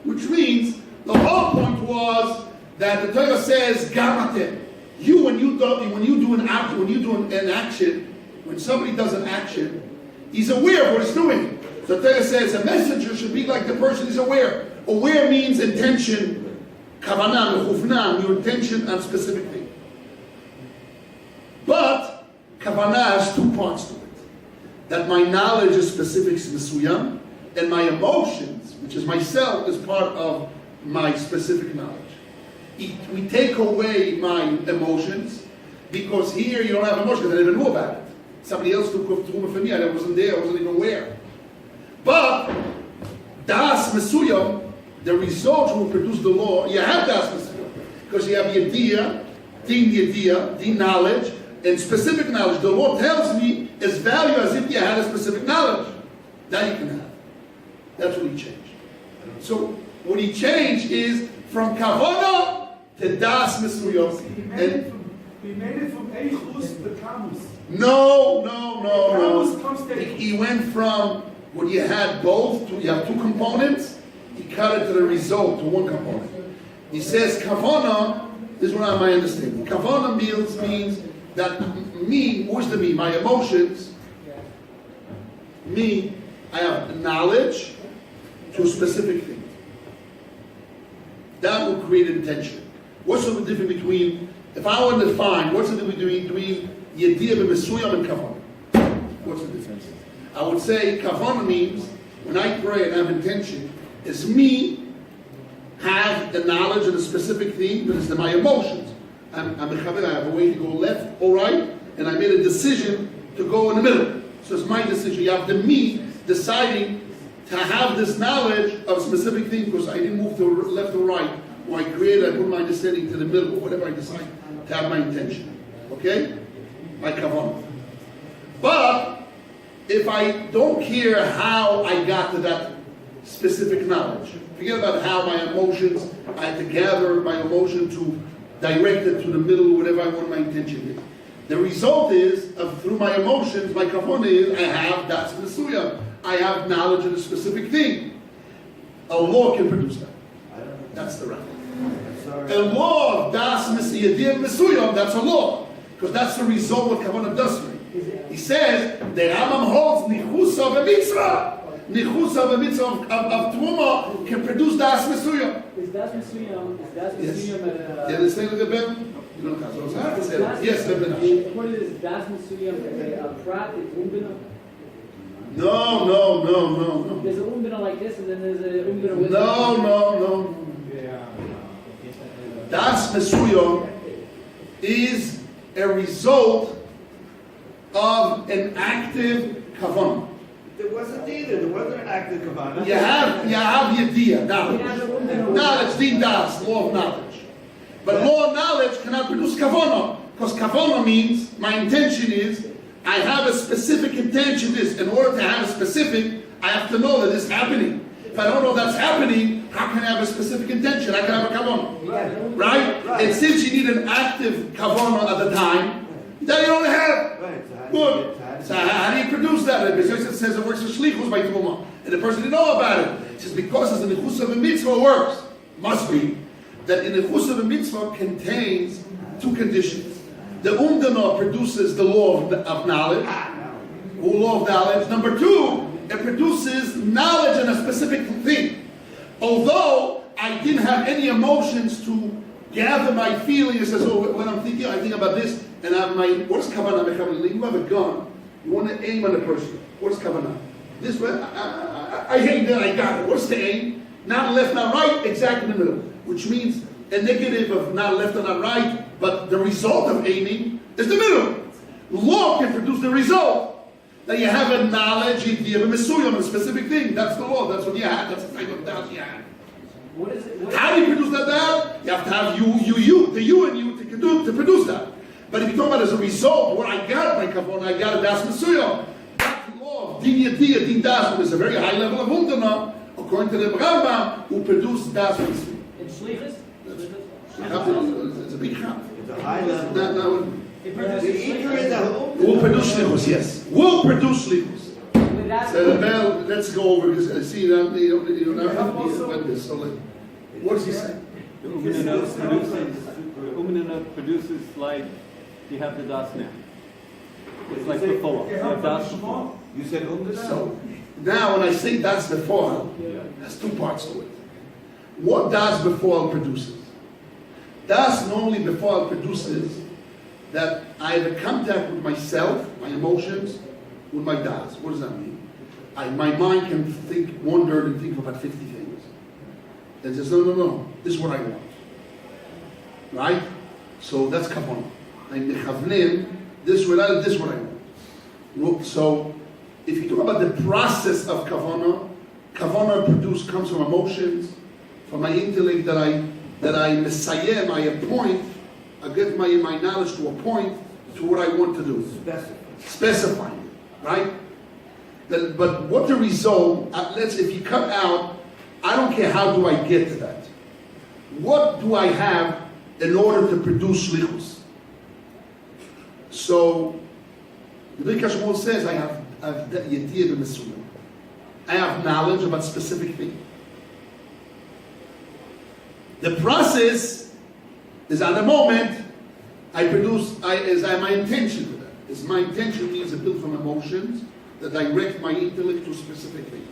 [SPEAKER 1] Which means the whole point was that the Torah says, "Gamatem." You when you do an action, when somebody does an action, he's aware of what he's doing. So the Torah says a messenger should be like the person who's aware. Aware means intention, kavanah, mechuvna, your intention on specific thing. But kavanah has two parts to it. That my knowledge is specific to Mesuyam, and my emotions, which is myself, is part of my specific knowledge. We take away my emotions, because here you don't have emotions, I never knew about it. Somebody else took off Truma for me, I wasn't there, I wasn't even aware. But Das Mesuyam, the result will produce the law. You have Das Mesuyam, because you have Yediyah, Din knowledge, and specific knowledge. The law tells me is value as if you had a specific knowledge. That you can have. That's what he changed. So what he changed is from Kavanah to Das Mesuyam.
[SPEAKER 5] He made it from Eichus to Kamus.
[SPEAKER 1] No.
[SPEAKER 5] Kamus comes to Eichus.
[SPEAKER 1] He went from when you had both, you have two components, he cut it to the result, to one component. He says Kavanah, this is what my understanding. Kavanah means that me, who's the me? My emotions. Me, I have knowledge to a specific thing. That will create intention. What's the difference between, if I want to define, what's the difference between Yediyah B'Mesuyam and Kavanah? What's the difference? I would say Kavanah means, when I pray and have intention, it's me have the knowledge of a specific thing, but it's my emotions. I'm a chaver, I have a way to go left or right, and I made a decision to go in the middle. So it's my decision. You have the me deciding to have this knowledge of a specific thing, because I didn't move to left or right, or I put my understanding to the middle, or whatever I decide to have my intention. Okay? My kavanah. But if I don't care how I got to that specific knowledge, forget about how my emotions, I had to gather my emotion to direct it to the middle, whatever I want my intention is. The result is, through my emotions, my kavanah is, I have das Mesuyam. I have knowledge of a specific thing. A law can produce that. That's the right. A law of das Mesuyam, that's a law. Because that's the result what kavanah does for me. He says, the Rambam holds nichusa v'mitzvah. nichusa b'mitzvah of truma can produce das mesuyah.
[SPEAKER 2] Is das Mesiyam? Is das
[SPEAKER 1] Yes.
[SPEAKER 2] Mesiyam
[SPEAKER 1] You understand the Ben? You don't have to say it. Yes, the Ben.
[SPEAKER 2] What is das Mesiyam? A prat is umbina?
[SPEAKER 1] No.
[SPEAKER 2] There's an umbina like this, and then there's an umbina with.
[SPEAKER 1] No.
[SPEAKER 5] Yeah.
[SPEAKER 1] Das mesuyah is a result of an active kavanah.
[SPEAKER 3] There wasn't either. There wasn't an active kavanah.
[SPEAKER 1] You have yediyah, knowledge, din das, law of knowledge. But law of knowledge cannot produce kavanah, because kavanah means my intention is I have a specific intention. This in order to have a specific, I have to know that it's happening. If I don't know that's happening, how can I have a specific intention? I can have a kavanah, right? And since you need an active kavanah at the time, then you don't have.
[SPEAKER 3] Right.
[SPEAKER 1] Good. So how do you produce that? The Metzia says it works for shlichus by truma, and the person didn't know about it. It says because it's in the nichusa of a mitzvah works. Must be that in the nichusa of a mitzvah contains two conditions. The umdana produces the law of knowledge, law of knowledge. Number two, it produces knowledge in a specific thing. Although I didn't have any emotions to gather my feelings, says, oh, when I'm thinking, I think about this, and I have my, what is kavanah? You have a gun. You want to aim on the person. What is kavanah? This way, I hate that I got it. What's the aim? Not left, not right, exactly in the middle. Which means a negative of not left or not right, but the result of aiming is the middle. Law can produce the result. That you have a knowledge, you have a mesuyam, a specific thing. That's the law. That's what you have. That's the type of doubt you have.
[SPEAKER 2] What is it?
[SPEAKER 1] How do you produce that doubt? You have to have the you and you to produce that. But if you talk about as a result, what I got by kavanah, I got a das mesuyam. That's the law of din yediyah, din das, which is a very high level of umdana, according to the Rambam, who produced das mesuyam.
[SPEAKER 2] In shlichus?
[SPEAKER 1] It's a big chap.
[SPEAKER 3] It's a high level.
[SPEAKER 2] It
[SPEAKER 3] The
[SPEAKER 2] produces
[SPEAKER 3] eater is a
[SPEAKER 1] Will produce shlichus, yes. Will produce shlichus.
[SPEAKER 2] Without
[SPEAKER 1] So let's go over because I see that you don't have to be a witness. So what does he say?
[SPEAKER 4] The uminina produces like you have the das now. It's like before. You have das before.
[SPEAKER 3] You said
[SPEAKER 1] So now when I say das before, there's two parts to it. What das before produces? Das normally before produces that I have a contact with myself, my emotions, with my das. What does that mean? My mind can wander and think about 50 things. And says, no, this is what I want. Right? So that's kavanah. I'm mechavnim, this is what I want. So if you talk about the process of kavanah comes from emotions, from my intellect that I mesayem, I appoint, I get my knowledge to a point to what I want to do. Specifying it, right? But what the result, if you cut out, I don't care how do I get to that. What do I have in order to produce shlichus? So, the Big Shmuel says I have yediyah b'mesuyam. I have knowledge about specific things. The process is at the moment I produce. Is my intention to that. Is my intention means it built from emotions that direct my intellect to a specific thing.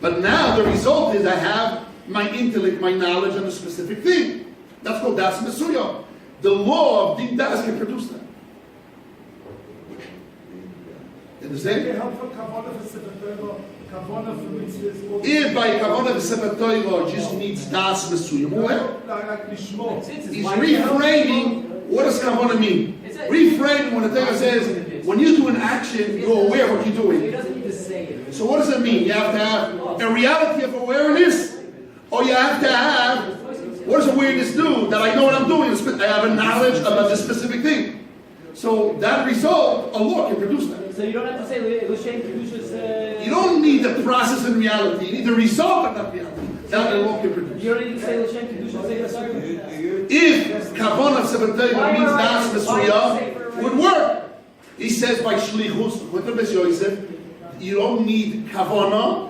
[SPEAKER 1] But now the result is I have my intellect, my knowledge on a specific thing. That's called das mesuyam. The law of din das can produce that. Understand? If by kavanah v'sefer Torah just needs das mesuyam, he's reframing. What does kavanah mean? Reframing when the Torah says when you do an action, you're aware of what you're doing.
[SPEAKER 2] He doesn't need to say it.
[SPEAKER 1] So what does it mean? You have to have a reality of awareness, or you have to have, what does awareness do? That I know what I'm doing. I have a knowledge about this specific thing. So that result, a law can produce that.
[SPEAKER 2] So you don't have to say l'shem kedushas.
[SPEAKER 1] You don't need the process in reality. You need the result of that reality. That a law can produce.
[SPEAKER 2] You don't need to say l'shem kedushas.
[SPEAKER 1] If kavanah sefer Torah means das mesuyam, would work. He says by shlichus, with the Beis Yosef, you don't need kavanah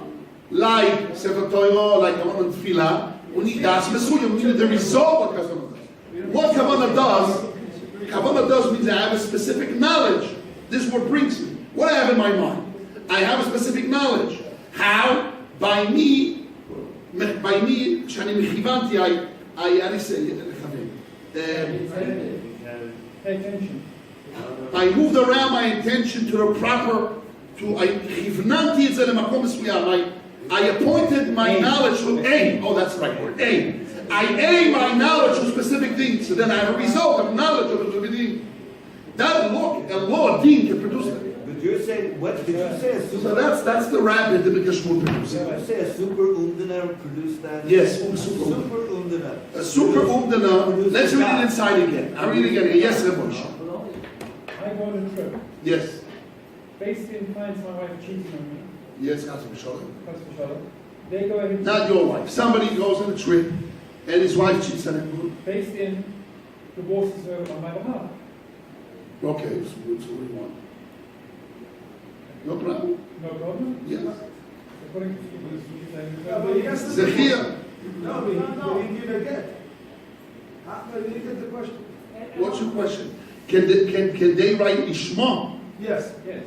[SPEAKER 1] like sefer Torah, like kavanah and tefillah. We need das mesuyam. We need the result of kavanah does. What kavanah does means I have a specific knowledge. This is what brings me. What I have in my mind. I have a specific knowledge. How? By me, שאני מכיוונתי, how do you say it?
[SPEAKER 5] Pay attention.
[SPEAKER 1] I moved around my intention to the proper, כיווננתי את זה למקום מסוים. I appointed my knowledge to aim. Oh, that's the right word. Aim. I aim my knowledge to specific things. So then I have a result of knowledge of a specific thing. That law, Dean can produce that.
[SPEAKER 3] But you're saying, what, did you say a super?
[SPEAKER 1] So that's the rabbit that Mikash will produce.
[SPEAKER 3] Did you say a super umdana produced that?
[SPEAKER 1] Yes,
[SPEAKER 3] super
[SPEAKER 1] super
[SPEAKER 3] umdana.
[SPEAKER 1] A super umdana. Let's read it inside again. I'll read it again. Yes, Rebbe.
[SPEAKER 5] I go on a trip.
[SPEAKER 1] Yes.
[SPEAKER 5] Based in finds my wife cheating on me.
[SPEAKER 1] Yes, Councilman Shalom.
[SPEAKER 5] That's for sure. They go ahead.
[SPEAKER 1] Not your wife. Somebody goes on a trip and his wife cheats on him.
[SPEAKER 5] Based in divorces her on my behalf.
[SPEAKER 1] Okay, so what do you want? No problem?
[SPEAKER 5] No problem.
[SPEAKER 1] Yes.
[SPEAKER 5] According to Hebrews, you say.
[SPEAKER 6] No, but he has to-
[SPEAKER 1] Zechia,
[SPEAKER 6] No, he didn't give a get. He didn't get the question.
[SPEAKER 1] what's your question? Can they write Ishma?
[SPEAKER 6] Yes.
[SPEAKER 5] Yes.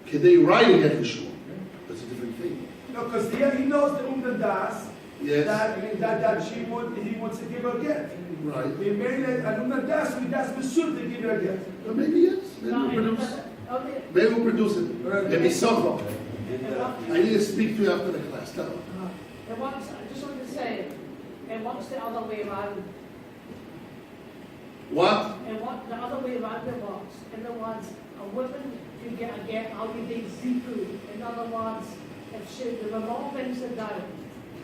[SPEAKER 1] Can they write it at Ishma? That's a different thing.
[SPEAKER 6] No, because he knows the das
[SPEAKER 1] Yes.
[SPEAKER 6] that he wants to give her a get.
[SPEAKER 1] Right.
[SPEAKER 6] He made an das we das besud to give her a get.
[SPEAKER 1] Well, maybe yes. Maybe we'll produce. Maybe we'll produce it. Maybe so. I need to speak to you after the class. Tell me.
[SPEAKER 7] And once, I just wanted to say, and what's the other way around?
[SPEAKER 1] What?
[SPEAKER 7] And what the other way around it was, in other words, a woman can get a get out of the zipu. In other words, if the remote brings her down,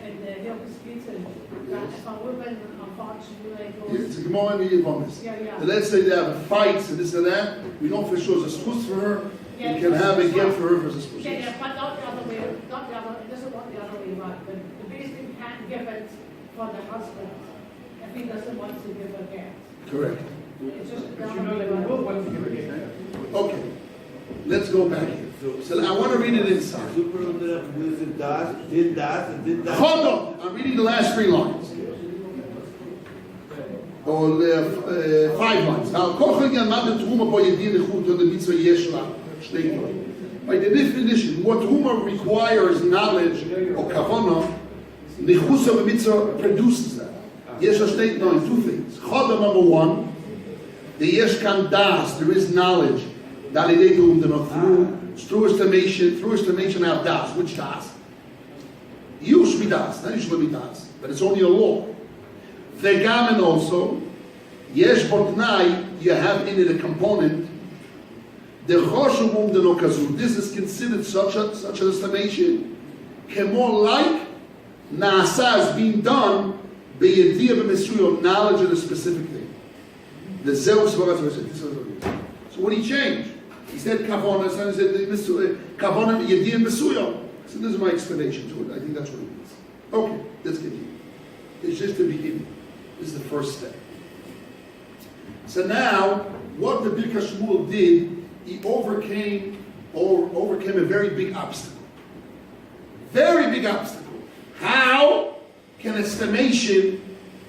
[SPEAKER 7] and they'll dispute it, that if a woman unfortunately
[SPEAKER 1] It's
[SPEAKER 7] goes,
[SPEAKER 1] a Gemara in the Yevamos.
[SPEAKER 7] yeah.
[SPEAKER 1] Let's say they have fights and this and that. We know for sure it's a schus for her.
[SPEAKER 7] Yeah,
[SPEAKER 1] We can have a
[SPEAKER 7] it's
[SPEAKER 1] get
[SPEAKER 7] a
[SPEAKER 1] for her versus schus.
[SPEAKER 7] Yeah, but not the other way, not the other, it doesn't want the other way around. The basically can't give it for the husband if he doesn't want to give a get.
[SPEAKER 1] Correct.
[SPEAKER 7] It's just the
[SPEAKER 5] But you
[SPEAKER 7] other
[SPEAKER 5] know
[SPEAKER 7] way
[SPEAKER 5] that we will
[SPEAKER 7] around.
[SPEAKER 5] want to give a gift.
[SPEAKER 1] Okay. Let's go back here. So I want to read it inside.
[SPEAKER 3] Super umdana produced das, did das, and did that.
[SPEAKER 1] Hold on. I'm reading the last 3 lines. Or 5 lines. Now, by the definition, what Truma requires knowledge or kavanah, Nechusa b'mitzvah produces that. Yesh state now 2 things. Chada number 1, the yesh kan das, there is knowledge. Through estimation out das. Which das? Usually das, not usually das, but it's only a law. Vegamin also, yesh botnai, you have in it a component. The choshuvum de no kazu. This is considered such an estimation. Kemor like naasa is being done by yediyah b'mesuyo, knowledge of a specific thing. The zeus v'ratzah. So what did he change? He said kavona, and he said kavona yediyah b'mesuyo. So this is my explanation to it. I think that's what it means. Okay, let's continue. It's just the beginning. This is the first step. So now, what the Birka Shmuel did, he overcame a very big obstacle. Very big obstacle. How can estimation,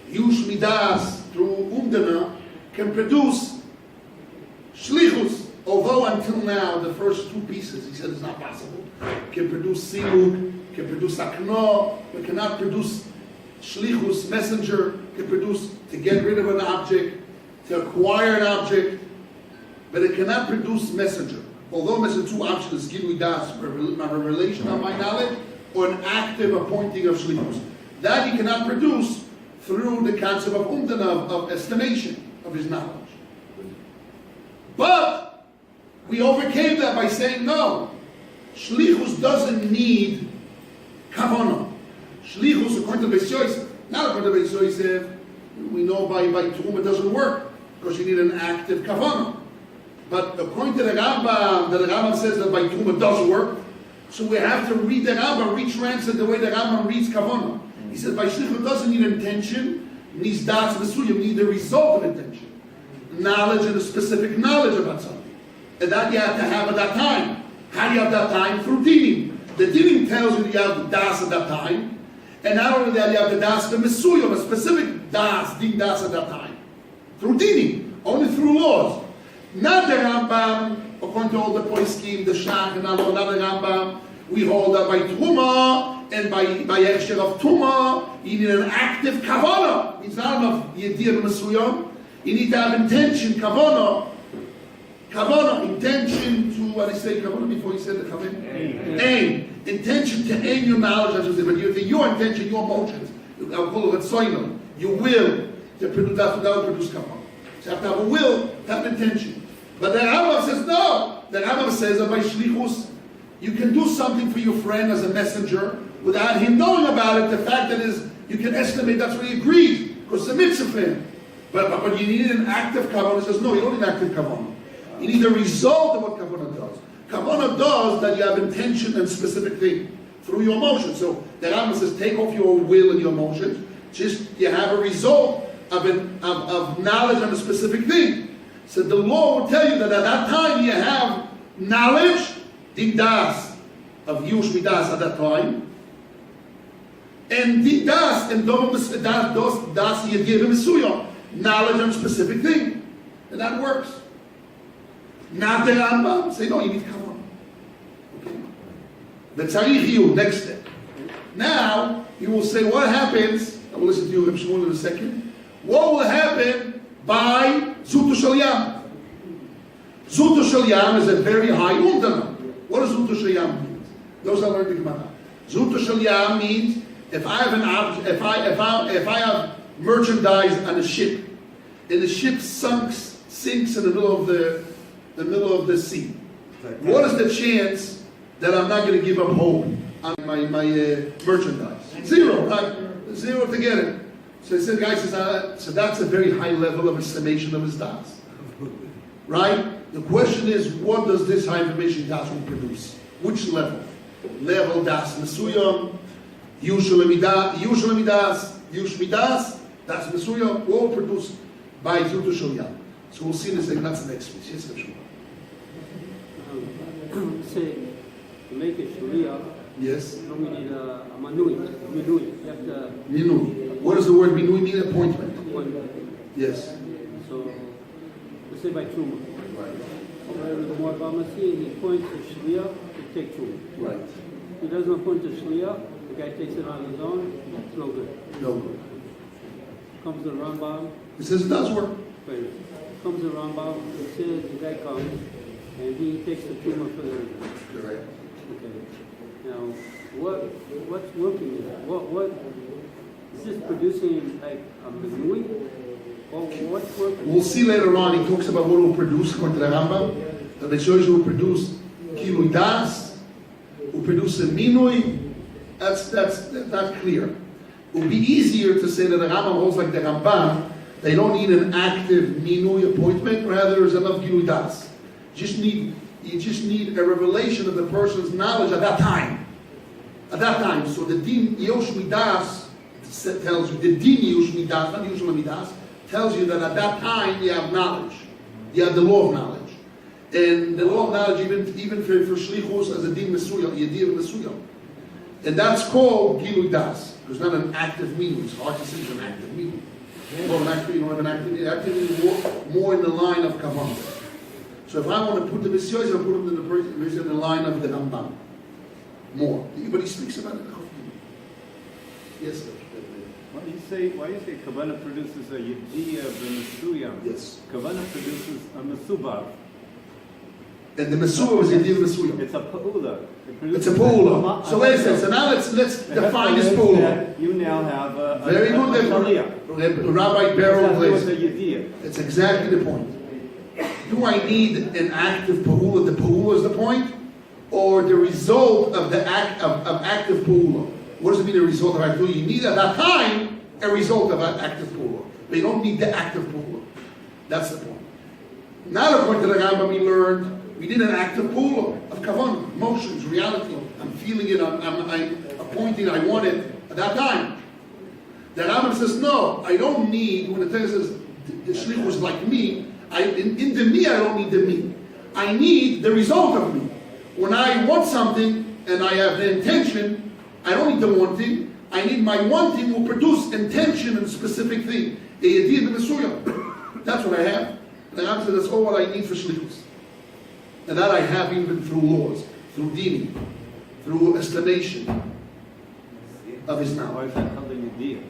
[SPEAKER 1] Yush Midas, through Umdana, can produce Shlichus? Although until now, the first 2 pieces, he said it's not possible. Can produce Simuk, can produce Akno, but cannot produce Shlichus, messenger, can produce to get rid of an object, to acquire an object, but it cannot produce messenger. Although messenger 2 options, Gilui Das, a revelation of my knowledge, or an active appointing of Shlichus. That he cannot produce through the concept of Umdana, of estimation of his knowledge. But we overcame that by saying no. Shlichus doesn't need kavanah. Shlichus, according to Beis Yosef, not according to Beis Yosef, we know by Truma it doesn't work because you need an active kavanah. But according to the Rambam says that by Truma it does work. So we have to read the Rambam, retranslate the way the Rambam reads kavanah. He says by Shlichus it doesn't need intention, it needs das v'suyim, it needs the result of intention. Knowledge and a specific knowledge about something. And that you have to have at that time. How do you have that time? Through dinim. The dinim tells you you have the das at that time. And not only that, you have the das, the mesuyim, a specific das, din das at that time. Through dinim. Only through laws. Not the Rambam, according to all the poskim, the Shach, and not the Rambam, We hold that by Truma and by Hechsher of Tuma, you need an active kavanah. It's not enough Yedir Mesuyam. You need to have intention, kavanah. Kavanah, intention to, what did I say, kavanah before you said the kavanah? Aim. Intention to aim your knowledge, but your intention, your emotions, I'll call it soinam, your will to produce, that will produce kavanah. So you have to have a will, to have intention. But the Rambam says no. The Rambam says that by shlichus, you can do something for your friend as a messenger without him knowing about it. The fact that is, you can estimate that's what he agrees, because it's a mitzvah for him. But you need an active kavanah. He says no, you don't need an active kavanah. You need the result of what kavanah does. Kavanah does that you have intention and specific thing through your emotions. So the Rambam says take off your will and your emotions. Just you have a result of knowledge on a specific thing. So the law will tell you that at that time you have knowledge, din das, of Yush Midas at that time, and din das, and das Yedir Mesuyah, knowledge on a specific thing. And that works. Not the Rambam. Say, no, you need to come on. Okay. The Tzarich Shiur, next step. Now, you will say, what happens, I will listen to you, Reb Shmuel, in a second. What will happen by Zutu Shel Yam? Zutu Shel Yam is a very high undana. What does Zutu Shel Yam mean? Those are learning the Gemara. Zutu Shel Yam means if I have an object, if I have merchandise on a ship, and the ship sinks in the middle of the sea. What is the chance that I'm not going to give up hope on my merchandise? Zero, right? Zero to get it. So the guy says, so that's a very high level of estimation of his das. Right? The question is, what does this high information das will produce? Which level? Level das mesuyam, yushul midas, das mesuyam, all produced by Zutu Shel Yam. So we'll see this, and that's next week. Yes, Reb Shmuel.
[SPEAKER 4] Say, to make a shliach,
[SPEAKER 1] Yes.
[SPEAKER 4] we need a minui. You have to
[SPEAKER 1] Minui. What does the word minui mean? Appointment.
[SPEAKER 4] appoint.
[SPEAKER 1] Yes.
[SPEAKER 4] So, let's say by Truma.
[SPEAKER 1] Right.
[SPEAKER 4] The more Metzia, he appoints a shliach to take Truma.
[SPEAKER 1] Right.
[SPEAKER 4] He doesn't appoint a shliach, the guy takes it on his own, it's no good.
[SPEAKER 1] No good.
[SPEAKER 4] Comes the Rambam,
[SPEAKER 1] He says it does work.
[SPEAKER 4] wait, comes the Rambam, he says the guy comes, and he takes the Truma for the...
[SPEAKER 1] Correct.
[SPEAKER 4] Okay. Now, what's working there? What is this producing like a minui? Or what's working?
[SPEAKER 1] We'll see later on. He talks about what it will produce according to the Rambam. That the shows you will produce kilui das, will produce a minui. That's not clear. It will be easier to say that the Rambam holds like the Rambam. They don't need an active minui appointment. Rather, there's enough kilui das. You just need a revelation of the person's knowledge at that time. At that time. So the din Yosh Midas tells you, the din Yosh Midas, not Yosh Midas, tells you that at that time you have knowledge. You have the law of knowledge. And the law of knowledge, even for Shlichus, as a din Mesuyam, Yedir Mesuyam. And that's called Gilui Das. There's not an active meaning. It's hard to say it's an active meaning. Well, an active, you don't have an active meaning. Active meaning more in the line of Kavanah. So if I want to put the Metzia, I put them in the line of the Rambam. More. But he speaks about it. Yes, sir.
[SPEAKER 4] Why do you say Kavanah produces a Yediyah b'Mesuyam?
[SPEAKER 1] Yes.
[SPEAKER 4] Kavanah produces a Mesubar.
[SPEAKER 1] And the Mesua was Yedir Mesuyam.
[SPEAKER 4] It's a Pa'ula.
[SPEAKER 1] It's a Pa'ula. So wait a second. So now let's define this Pa'ula.
[SPEAKER 4] You now have a
[SPEAKER 1] Very good.
[SPEAKER 4] Shaliach.
[SPEAKER 1] Rabbi Barrow
[SPEAKER 4] That's
[SPEAKER 1] plays.
[SPEAKER 4] a Yediyah.
[SPEAKER 1] That's exactly the point. Do I need an active Pa'ula? The Pa'ula is the point? Or the result of the of active Pa'ula? What does it mean, the result of active Pa'ula? You need at that time a result of an active Pa'ula. But you don't need the active Pa'ula. That's the point. Now according to the Rambam we learned, we need an active Pa'ula of Kavanah, emotions, reality. I'm feeling it, I'm appointing, I want it at that time. The Rambam says, no, I don't need, when the text says the Shlich was like me, in the me, I don't need the me. I need the result of me. When I want something and I have the intention, I don't need the wanting. I need my wanting will produce intention and specific thing. That's what I have. And the Rambam says that's all what I need for shlichus. And that I have even through laws, through dinim, through estimation of his
[SPEAKER 4] Why
[SPEAKER 1] knowledge.
[SPEAKER 4] is that called a yediyah?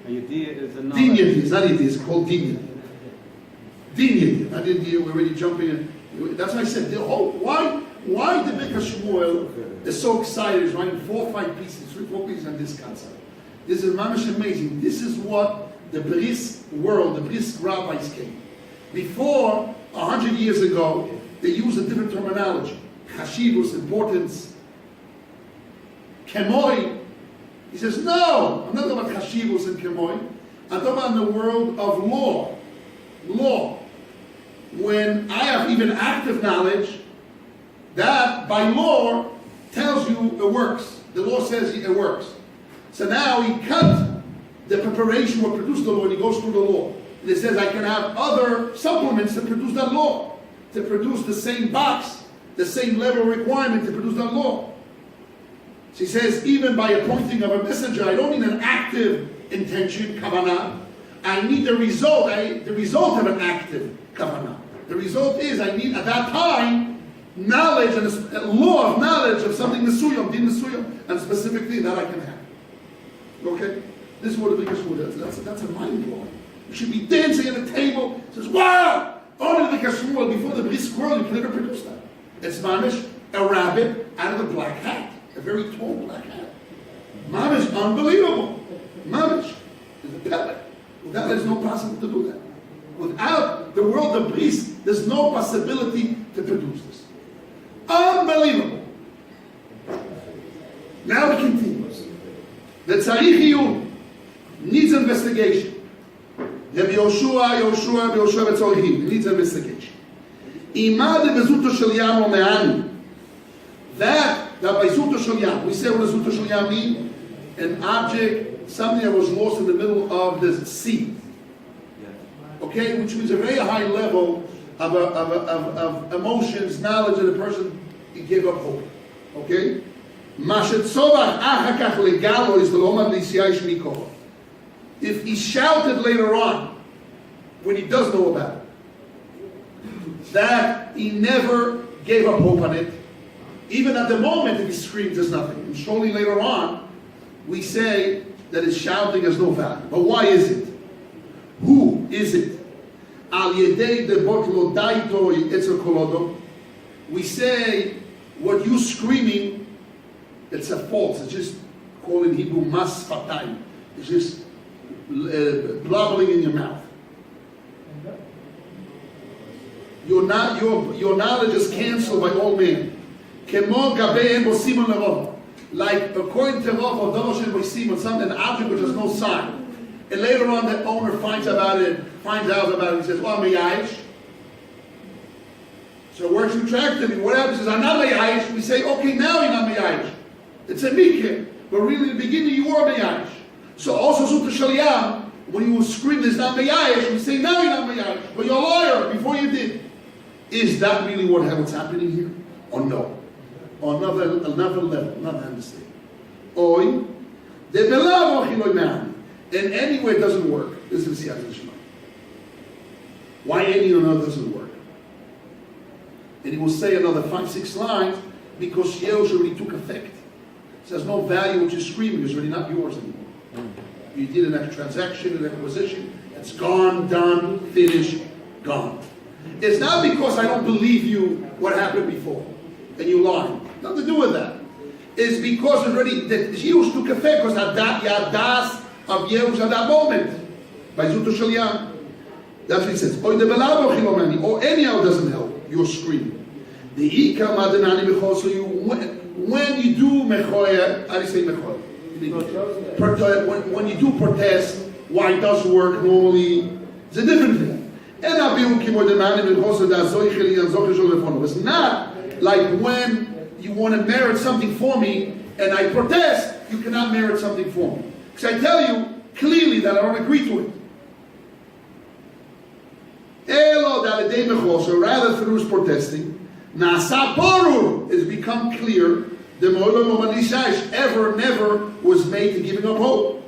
[SPEAKER 4] A yediyah is a
[SPEAKER 1] Din
[SPEAKER 4] knowledge.
[SPEAKER 1] Yediyah, it's not Yediyah, it's called Din Yediyah. Din Yediyah, not Yediyah, we're already jumping in. That's why I said, why the Bika Shmuel is so excited, he's writing 4 or 5 pieces, 3 or 4 pieces on this concept. This is mamish amazing. This is what the Bris world, the Bris rabbis came. Before, 100 years ago, they used a different terminology. Chashivus, importance. Kemoi. He says, no, I'm not talking about Chashivus and Kemoi. I'm talking about in the world of law. Law. When I have even active knowledge, that by law tells you it works. The law says it works. So now he cut the preparation what produced the law and he goes through the law. And it says I can have other supplements to produce that law, to produce the same box, the same level of requirement to produce that law. So he says even by appointing of a messenger, I don't need an active intention, kavanah. I need the result, the result of an active kavanah. The result is I need at that time knowledge and a law of knowledge of something mesuyam, din mesuyam, and a specific thing that I can have. Okay? This is what the biggest word is. That's a mind blowing. You should be dancing at a table. Says, wow! Only the biggest word before the brisk world, you can never produce that. It's mamish, a rabbit out of a black hat. A very tall black hat. Mamish, unbelievable. Mamish is a pellet. Without there's no possible to do that. Without the world of brisk, there's no possibility to produce this. Unbelievable. Now it continues. The tzarich needs investigation. Rabbi Yoshua Betzorhim needs investigation. Imad bezuto shel yam omeani. That by zuto shel yam, we say what does zuto shel yam mean? An object, something that was lost in the middle of the sea. Okay, which means a very high level of emotions, knowledge of the person he gave up hope. Okay? If he shouted later on, when he does know about it, that he never gave up hope on it, even at the moment if he screams, there's nothing. And surely later on, we say that his shouting has no value. But why is it? Who is it? We say what you screaming, it's a false. It's just called in Hebrew mas fatayim. It's just blabbering in your mouth. Your knowledge is cancelled by all men. Like according to Rav or Dovoshen Boisim, something, an object which has no sign. And later on the owner finds out about it, and says, oh, I'm a yayish. So it works retractively. What happens is, I'm not a yayish. We say, okay, now you're not a yayish. It's a mikir. But really in the beginning you were a yayish. So also Zuta Shaliyam, when you scream there's not a yayish, we say, now you're not a yayish. But you're a liar before you did. Is that really what's happening here? Or no? Or another level, another understanding. Oi, the belav ochiloi me'ani. And anyway it doesn't work. This is the Shema. Why any or another doesn't work? And he will say another 5-6 lines because Yeush already took effect. So there's no value what you're screaming, it's already not yours anymore. You did an transaction, an acquisition, it's gone, done, finished, gone. It's not because I don't believe you what happened before and you lied. Nothing to do with that. It's because already the Yeush took effect because Yadas of Yeush at that moment. By Zuto Shel Yam. That's what he says. Or anyhow doesn't help. You're screaming. The Ika Madanani Mechol, so when you do Mechoya, how do you say Mechoya? When you do protest, why it does work normally, it's a different thing. It's not like when you want to merit something for me and I protest, you cannot merit something for me. Because I tell you clearly that I don't agree to it. So rather through his protesting, Nasa Borur has become clear. The Mo'olam ever never was made to giving up hope.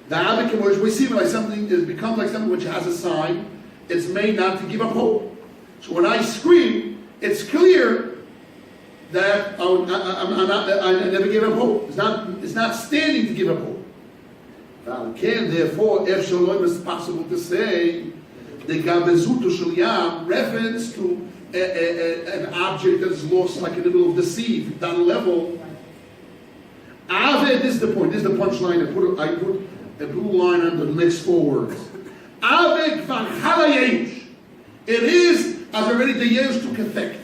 [SPEAKER 1] The Abikim we see like something has become like something which has a sign. It's made not to give up hope. So when I scream, it's clear that I never gave up hope. It's not standing to give up hope. Therefore, if Shalom is possible to say the Gabezuto Shalyam reference to an object that is lost like in the middle of the sea, that level. Ave, this is the point, this is the punchline. I put a blue line under the next 4 words. Ave kvar halayesh. It is as already the years took effect.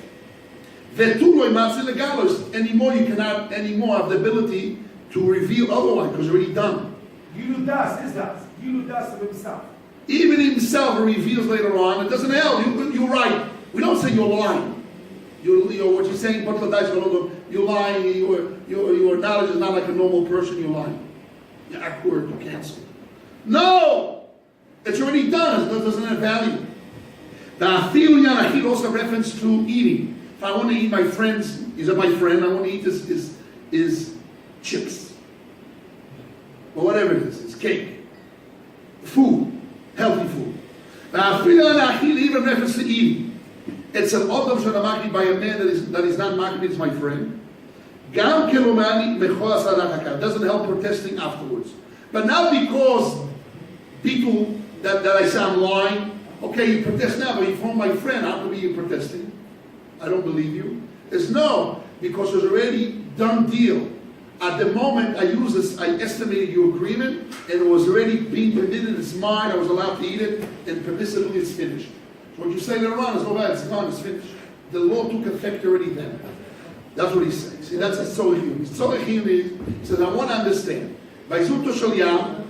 [SPEAKER 1] Vetuloi matzil legalos. Anymore you cannot anymore have the ability to reveal otherwise because it's already done.
[SPEAKER 6] Gilu das is das. Gilu das of himself.
[SPEAKER 1] Even himself reveals later on. It doesn't help. You're right. We don't say you're lying. You're what you're saying. You're lying. Your knowledge is not like a normal person. You're lying. You're awkward. You're canceled. No, it's already done. It doesn't have value. The Afilu Yanachid also reference to eating. If I want to eat my friends, he's my friend. I want to eat his chips or whatever it is. It's cake, food, healthy food. The Afilu Yanachid even reference to eating. It's an Odom Shanamakid by a man that is not Makid, is my friend. Gam Kelomani Mecholas Arakaka. Doesn't help protesting afterwards. But not because people that I say I'm lying. Okay, you protest now, but you're my friend. How come you protesting? I don't believe you. It's no, because it's already done deal. At the moment I use this, I estimated your agreement, and it was already being permitted. It's mine. I was allowed to eat it, and permissibly it's finished. So what you say later on is no bad. It's gone. It's finished. The law took effect already then. That's what he's saying. See, that's a Tzorechim. Tzorechim is, he says, I want to understand. By Zuto Shalyam,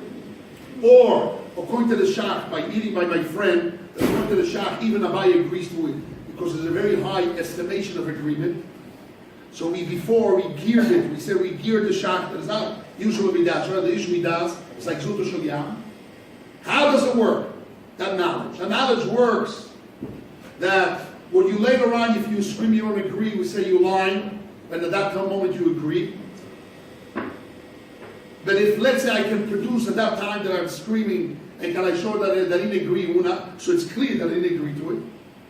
[SPEAKER 1] or according to the Shach, by eating by my friend, according to the Shach, even Abai agrees to it, because there's a very high estimation of agreement. So before we geared it, we said we geared the Shach, that is not usual Midas, right? The usual Midas, it's like Zuto Shalyam. How does it work? That knowledge. That knowledge works that when you later on, if you scream you don't agree, we say you're lying, and at that moment you agree. But if, let's say, I can produce at that time that I'm screaming, and can I show that I didn't agree, so it's clear that I didn't agree to it?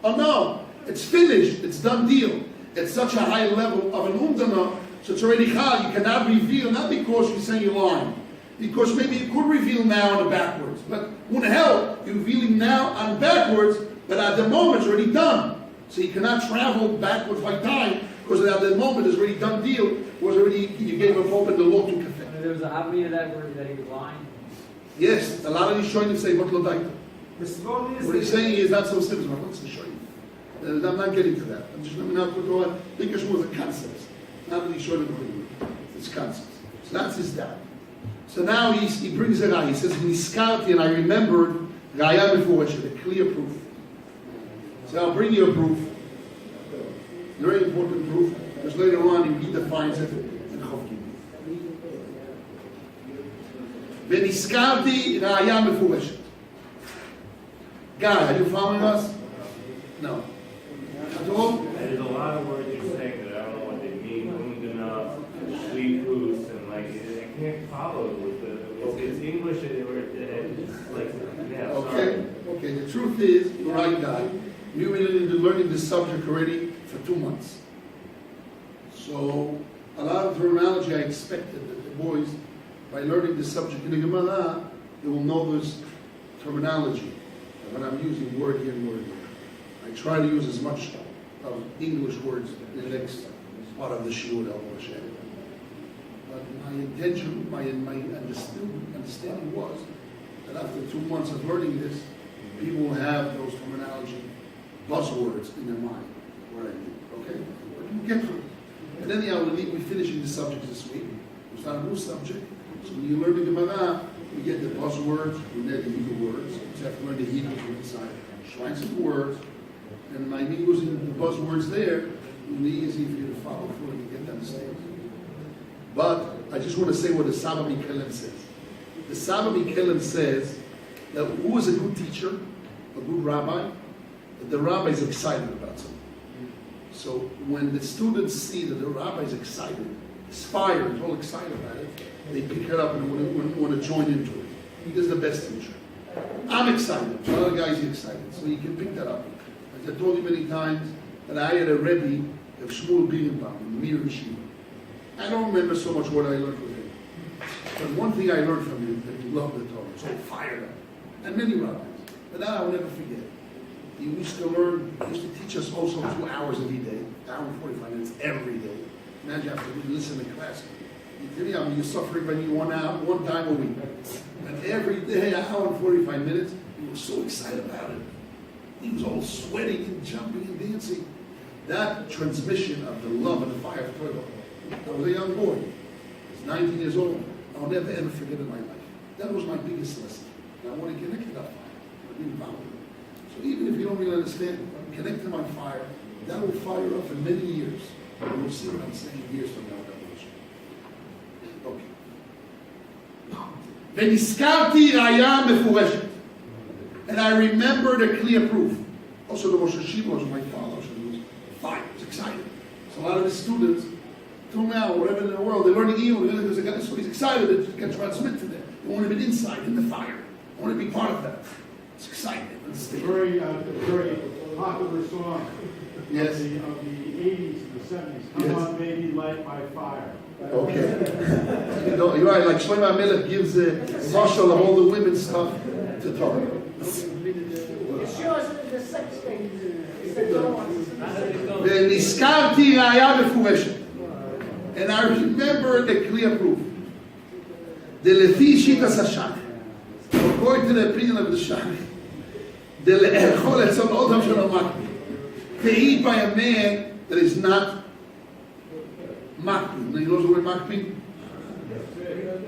[SPEAKER 1] Oh no, it's finished, it's done deal. It's such a high level of an umdana, so it's already chal. You cannot reveal, not because you're saying you're lying, because maybe you could reveal now and backwards, but wouldn't help. You're revealing now and backwards, but at the moment it's already done. So you cannot travel backwards by time, because at the moment it's already done deal, was already, you gave up hope and the law took effect.
[SPEAKER 2] There was a Havli of that word that he was lying.
[SPEAKER 1] Yes, a lot of these shoyim say, what lodaita. What he's saying is not so simple, what's the shoyim? I'm not getting to that. I'm just going to put all that. I think it's more the concepts. Not really shoyim agree. It's concepts. So that's his dad. So now he brings it out. He says, Niskarti, and I remembered Raya before, a clear proof. So I'll bring you a proof. Very important proof, because later on he redefines it in Chovkim. V'niskarti Raya Mefureshet. Guy, are you following us? No. At all?
[SPEAKER 8] There's a lot of words you're saying that I don't know what they mean. Undana, shlichus, and like I can't follow it with the. It's English or it's like yeah.
[SPEAKER 1] Okay. Okay. The truth is, you're right, guy. We've been learning this subject already for 2 months. So a lot of terminology I expected that the boys, by learning this subject in the Gemara, they will know this terminology. When I'm using word here and word here, I try to use as much of English words in the next part of the Shiur El Rosh. But my intention, my understanding was that after 2 months of learning this, people will have those terminology buzzwords in their mind. Where I mean, okay? But we'll get through it. And then we're finishing the subject this week. We start a new subject. So when you learn the Gemara, we get the buzzwords, we get the Hebrew words. You have to learn the Hebrew to inside. Shrines of the words. And by me using the buzzwords there, it'll be easy for you to follow through and you get to understand. But I just want to say what the Saba Mikelem says. The Saba Mikelem says that who is a good teacher, a good rabbi, that the rabbi is excited about something. So when the students see that the rabbi is excited, inspired, all excited about it, they pick it up and want to join into it. He is the best teacher. I'm excited. Other guys are excited. So you can pick that up. As I told you many times, that I had a Rebbe of Shmuel Birnbaum in Mir Yeshiva. I don't remember so much what I learned from him. But one thing I learned from him, that he loved the Torah, so fired up. And many rabbis. But that I'll never forget. He used to teach us also 2 hours every day, 1 hour and 45 minutes every day. Imagine you have to listen to class. You're suffering by me 1 hour, 1 time a week. And every day, 1 hour and 45 minutes, he was so excited about it. He was all sweating and jumping and dancing. That transmission of the love and the fire of Torah. I was a young boy. I was 19 years old. I'll never ever forget in my life. That was my biggest lesson. And I want to connect to that fire. I be involved with it. So even if you don't really understand, connect to my fire. That will fire up for many years. And you'll see what I'm saying years from now. Okay. ונזכרתי ראיה מפורשת. And I remembered a clear proof. Also the Rosh Yeshiva was my father. He was fine, he was excited. So a lot of the students, till now, wherever in the world, they're learning English because they got this, so he's excited that he can transmit to them. They want to be inside, in the fire. They want to be part of that. It's exciting.
[SPEAKER 5] It's a very popular song
[SPEAKER 1] Yes.
[SPEAKER 5] of the 80s and the 70s. Come
[SPEAKER 1] Yes.
[SPEAKER 5] on, baby, light my fire.
[SPEAKER 1] Okay. You're right, like Shlomo HaMelech gives a marshal of all the women's stuff to Torah.
[SPEAKER 7] It shows the sex thing. It's the doors.
[SPEAKER 1] ונזכרתי ראיה מפורשת. And I remember the clear proof. דלפי שיטת השח. According to the opinion of the Shach, דלאכול את צבאותיו של המקפיא. To eat by a man that is not makpid. You know the word makpid?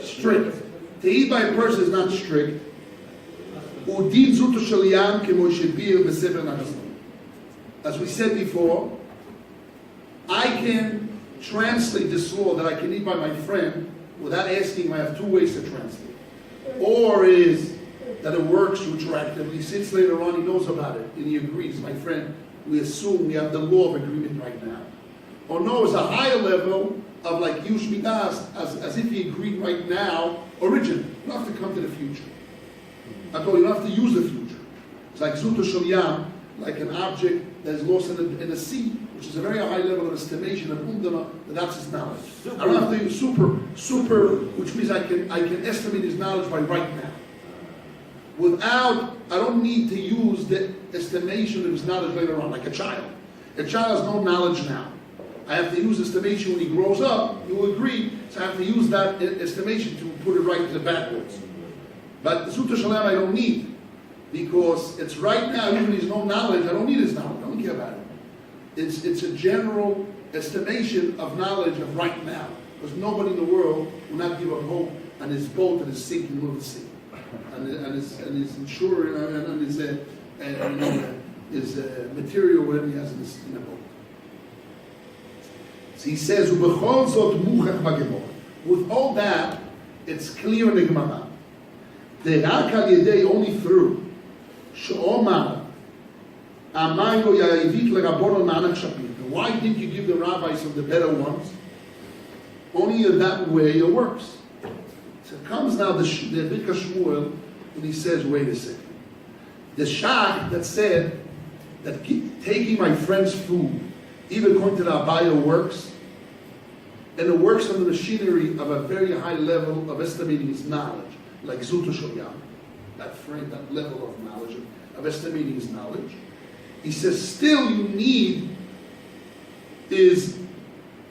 [SPEAKER 1] Strict. To eat by a person is not strict. ודין זוטו של ים כמו שביר בספר נחזור. As we said before, I can translate this law that I can eat by my friend without asking him. I have 2 ways to translate. Or is that it works retroactively. Since later on he knows about it and he agrees, my friend, we assume we have the law of agreement right now. Or no, it's a higher level of like Yush Midas, as if he agreed right now, originally. You don't have to come to the future. I told you don't have to use the future. It's like Zuto Shel Yam, like an object that is lost in the sea, which is a very high level of estimation of Undana, that's his knowledge. I don't have to use super, which means I can estimate his knowledge by right now. I don't need to use the estimation of his knowledge later on, like a child. A child has no knowledge now. I have to use estimation when he grows up, you agree, so I have to use that estimation to put it right to the backwards. But the Zuto Shel Yam I don't need, because it's right now, even if he's no knowledge, I don't need his knowledge, I don't care about it. It's a general estimation of knowledge of right now, because nobody in the world will not give up hope on his boat that is sinking in the middle of the sea. And his insurer and his material, whatever he has in the boat. So he says, "Ubechol zot muchach b'gemor." With all that, it's clear in the Gemara. The rak al yedei, only through she'omar amar lo ya'ivit l'rabonon ma'anach shapir. Why didn't you give the rabbis of the better ones? Only in that way it works. So comes now the Birka Shmuel, and he says, wait a second. The Shach that said that taking my friend's food, even according to the Abaya, works, and it works on the machinery of a very high level of estimating his knowledge, like Zuto Shel Yam, that level of knowledge, of estimating his knowledge. He says, still you need is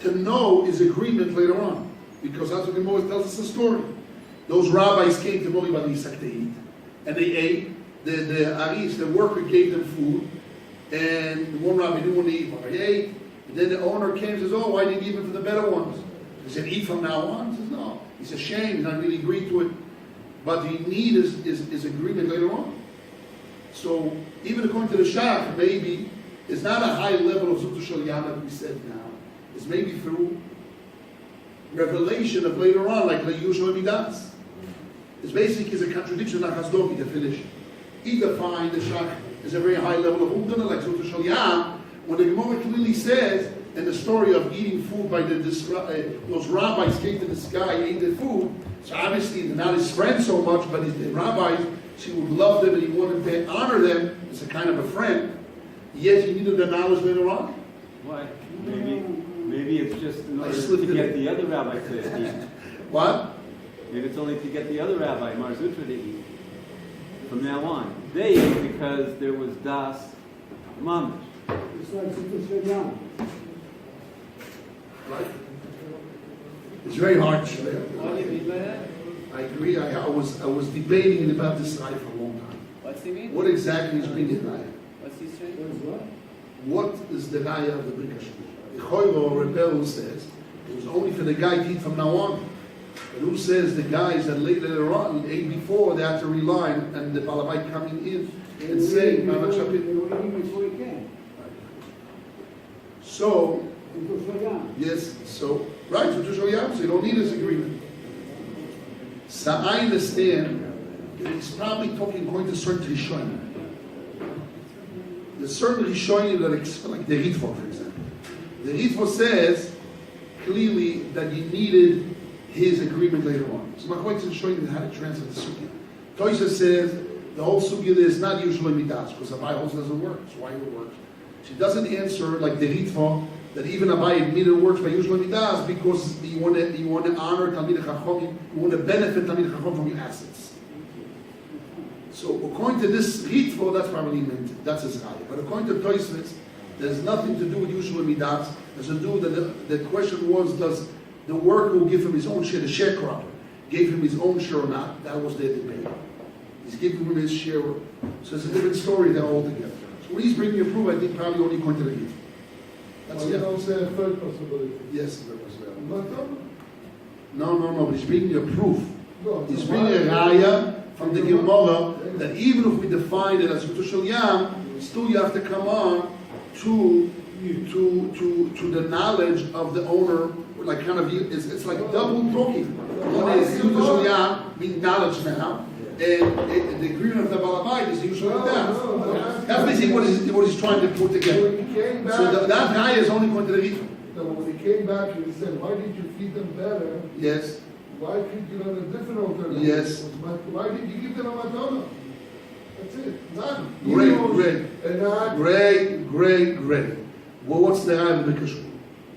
[SPEAKER 1] to know his agreement later on, because that's what Gemara tells us the story. Those rabbis came to Mori Bali Yitzhak to eat, and they ate. The Aris, the worker, gave them food, and one rabbi didn't want to eat. He ate, and then the owner came and says, "Oh, why didn't you give it for the better ones?" He said, "Eat from now on." He says, "No." It's a shame. He's not really agreed to it, but you need his agreement later on. So even according to the Shach, maybe it's not a high level of Zuto Shel Yam that we said now. It's maybe through revelation of later on, like Yushua Midas. It's basically a contradiction of Hasdoki to finish. Either find the Shach is a very high level of Umdana, like Zuto Shel Yam, when the Gemara clearly says in the story of eating food by those rabbis came to this guy, ate the food. So obviously they're not his friends so much, but the rabbis, she would love them and he wanted to honor them as a kind of a friend. Yet he needed the knowledge later on.
[SPEAKER 4] Why? Maybe it's just in
[SPEAKER 1] I
[SPEAKER 4] order
[SPEAKER 1] slipped
[SPEAKER 4] to
[SPEAKER 1] it
[SPEAKER 4] get
[SPEAKER 1] in.
[SPEAKER 4] the other rabbi to eat.
[SPEAKER 1] What?
[SPEAKER 4] Maybe it's only to get the other rabbi, Mar Zutra, to eat. From now on. They ate because there was das mamish.
[SPEAKER 2] It's like Zichus Yam.
[SPEAKER 1] Right? It's very hard.
[SPEAKER 2] What do you mean by that?
[SPEAKER 1] I agree. I was debating about this guy for a long time.
[SPEAKER 2] What's he mean?
[SPEAKER 1] What exactly is being raya?
[SPEAKER 2] What's he saying? What?
[SPEAKER 1] What is the raya of the Brit Hashemit? The Choyro Rebel says it was only for the guy to eat from now on. But who says the guys that later on ate before, they had to rely and the Balabite coming in and saying, "Mama Chapit."
[SPEAKER 2] They were eating before he came.
[SPEAKER 1] So,
[SPEAKER 2] Zichus Yam.
[SPEAKER 1] yes, so, right, so to show you, so you don't need this agreement. So I understand that he's probably talking according to certain Rishonim. There's certain Rishonim that, like the Ritva, for example. The Ritva says clearly that you needed his agreement later on. So my question is showing you how to translate the Sugya. Toisa says the whole Sugya is not usually midas, because Abai also doesn't work. That's why it works. She doesn't answer like the Ritva, that even Abai admitted it works by usually midas, because you want to honor Talmid Chacham, you want to benefit Talmid Chacham from your assets. So according to this Ritva, that's probably meant, that's his raya. But according to Toisvitz, there's nothing to do with usual midas. There's to do with the question was, does the worker who give him his own share, the sharecropper, gave him his own share or not? That was their debate. He's giving him his share. So it's a different story there altogether. So when he's bringing a proof, I think probably only according to the Ritva. That's
[SPEAKER 6] You
[SPEAKER 1] it.
[SPEAKER 6] don't say a third possibility.
[SPEAKER 1] Yes, that was well.
[SPEAKER 6] Matam?
[SPEAKER 1] No, but he's bringing a proof.
[SPEAKER 6] No,
[SPEAKER 1] He's
[SPEAKER 6] so
[SPEAKER 1] bringing a
[SPEAKER 6] why-
[SPEAKER 1] raya from the Gemara that even if we define it as Yutushal Yam, still you have to come on to the knowledge of the owner. Like kind of, it's like double talking. One is Yutushal Yam, meaning knowledge now, and the agreement of the Balabite is usually that. That's basically what he's trying to put together.
[SPEAKER 6] When he came back,
[SPEAKER 1] So that raya is only going to the Ritva.
[SPEAKER 6] no, when he came back, he said, why did you feed them better?
[SPEAKER 1] Yes.
[SPEAKER 6] Why could you learn a different alternative?
[SPEAKER 1] Yes.
[SPEAKER 6] Why did you give them a matana? That's it. None.
[SPEAKER 1] Great. Well, what's the raya of the Bikashur?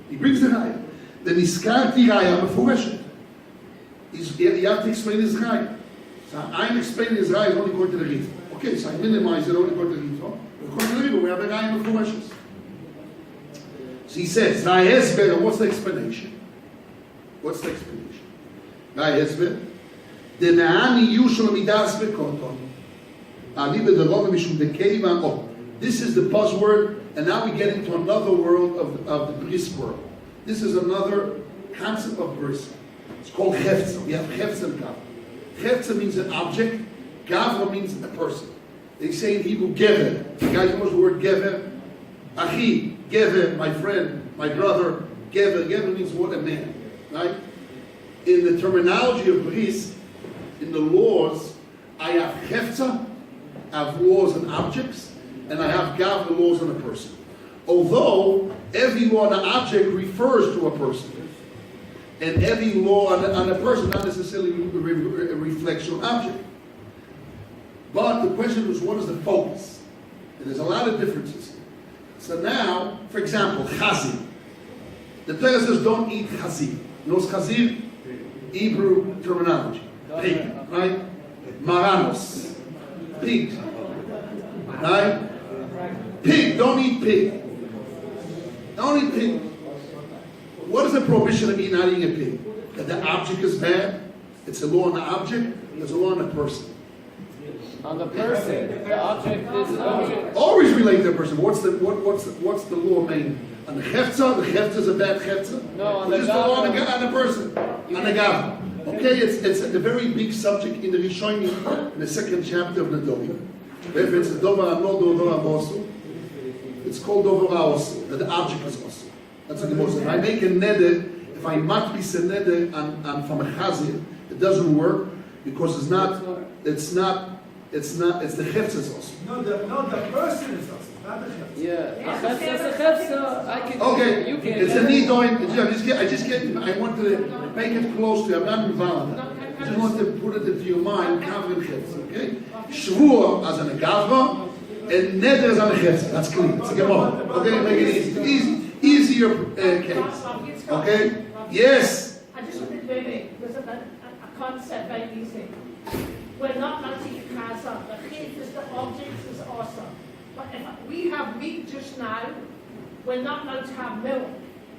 [SPEAKER 1] He brings the raya. Then he's scarred the raya before you have to explain his raya. So I'm explaining his raya is only going to the Ritva. Okay, so I minimize it only going to the Ritva. According to the Ritva, we have a raya before So he says, raya Hezber, what's the explanation? What's the explanation? Raya Hezber, the Naani Yushal Midas Bekoton. This is the buzzword, and now we get into another world of the bris world. This is another concept of bris. It's called Hefza. We have Hefza and Gavra. Hefza means an object, Gavra means a person. They say in Hebrew, Gever. The guy knows the word Gever. Achi, Gever, my friend, my brother. Gever. Gever means what? A man. Right? In the terminology of bris, in the laws, I have Hefza, I have laws and objects, and I have Gav, the laws on a person. Although every law on an object refers to a person, and every law on a person not necessarily reflects your object. But the question is, what is the focus? And there's a lot of differences. So now, for example, chazir. The Torah says don't eat chazir. You know what's chazir? Hebrew terminology. Pig, right? Maranos. Pig. Right? Pig, don't eat pig. Don't eat pig. What is the prohibition of not eating a pig? That the object is bad? It's a law on the object, there's a law on the person.
[SPEAKER 2] On the person, the object is an object.
[SPEAKER 1] Always relate to the person. What's the law main? On the hefza is a bad hefza?
[SPEAKER 2] No, on the
[SPEAKER 1] Just the law on
[SPEAKER 2] gav.
[SPEAKER 1] the person. On the gav. Okay, it's a very big subject in the Rishonim, in the second chapter of the Dover. If it's a Dover Amod or Dover Abosu, it's called Dover Aosu, that the object is also. That's what the most. If I make a neder, if I might be a neder from a chazir, it doesn't work because it's the hefza also.
[SPEAKER 6] No, the person is us, not the chef.
[SPEAKER 2] Yeah, chefza, I can.
[SPEAKER 1] Okay,
[SPEAKER 2] You can.
[SPEAKER 1] it's a need. I want to make it close to you. I'm not involved. I just want to put it into your mind. Kavrim chetz, okay? Shvuah as an agavra and neder as an chetz. That's clean. It's a gemara. Okay, make it easy. Easy easier case. Okay? Yes.
[SPEAKER 7] I just wanted to maybe, there's a concept very easy. We're not allowed to eat casa. The chief is the objects is awesome. But if we have meat just now, we're not allowed to have milk.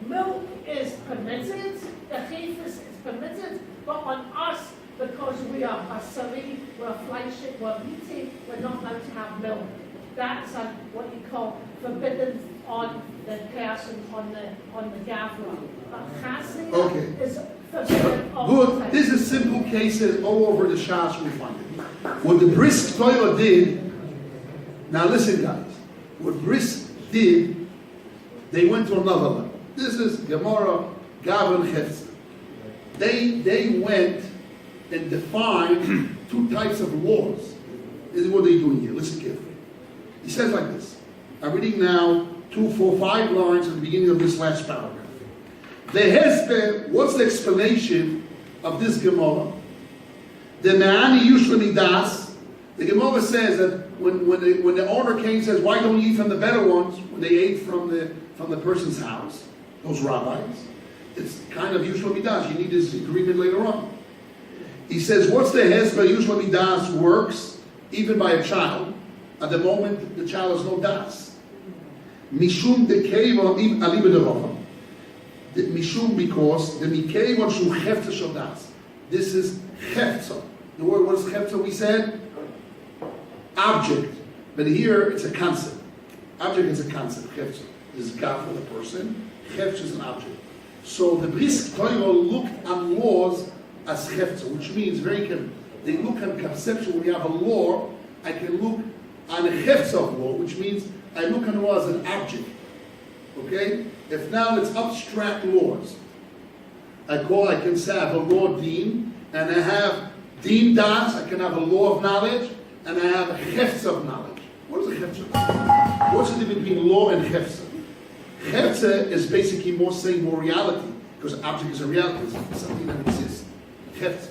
[SPEAKER 7] Milk is permitted, the chief is permitted, but on us, because we are basari, we're fleishy, we're meaty, we're not allowed to have milk. That's what you call forbidden on the person, on the gathering. But chassid
[SPEAKER 1] Okay.
[SPEAKER 7] is forbidden all the
[SPEAKER 1] Good.
[SPEAKER 7] time.
[SPEAKER 1] This is simple cases all over the Shas we find it. What the Brisk Torah did, now listen guys, what Brisk did, they went to another level. This is Gemara, Gavin Hefzer. They went and defined two types of laws. This is what they're doing here. Listen carefully. He says like this. I'm reading now 2, 4, 5 lines at the beginning of this last paragraph. The Hesper, what's the explanation of this Gemara? The Me'ani Yushla Midas. The Gemara says that when the owner came and says, why don't you eat from the better ones? When they ate from the person's house, those rabbis, it's kind of Yushla Midas. You need this agreement later on. He says, what's the Hesper Yushla Midas works, even by a child? At the moment, the child has no das. Mishum dekeva alibe derova. Mishum because the mikeva shu hefta shel das. This is hefta. The word, what is hefta? We said object, but here it's a concept. Object is a concept. Hefta is God for the person. Hefta is an object. So the Brisk Torah looked on laws as hefta, which means very careful. They look on conception. When you have a law, I can look on a hefza of law, which means I look on law as an object. Okay? If now it's abstract laws, I can say I have a law deen, and I have deen das, I can have a law of knowledge, and I have a hefza of knowledge. What is a hefza? What's the difference between law and hefza? Hefza is basically more reality, because object is a reality, it's something that exists. Hefza.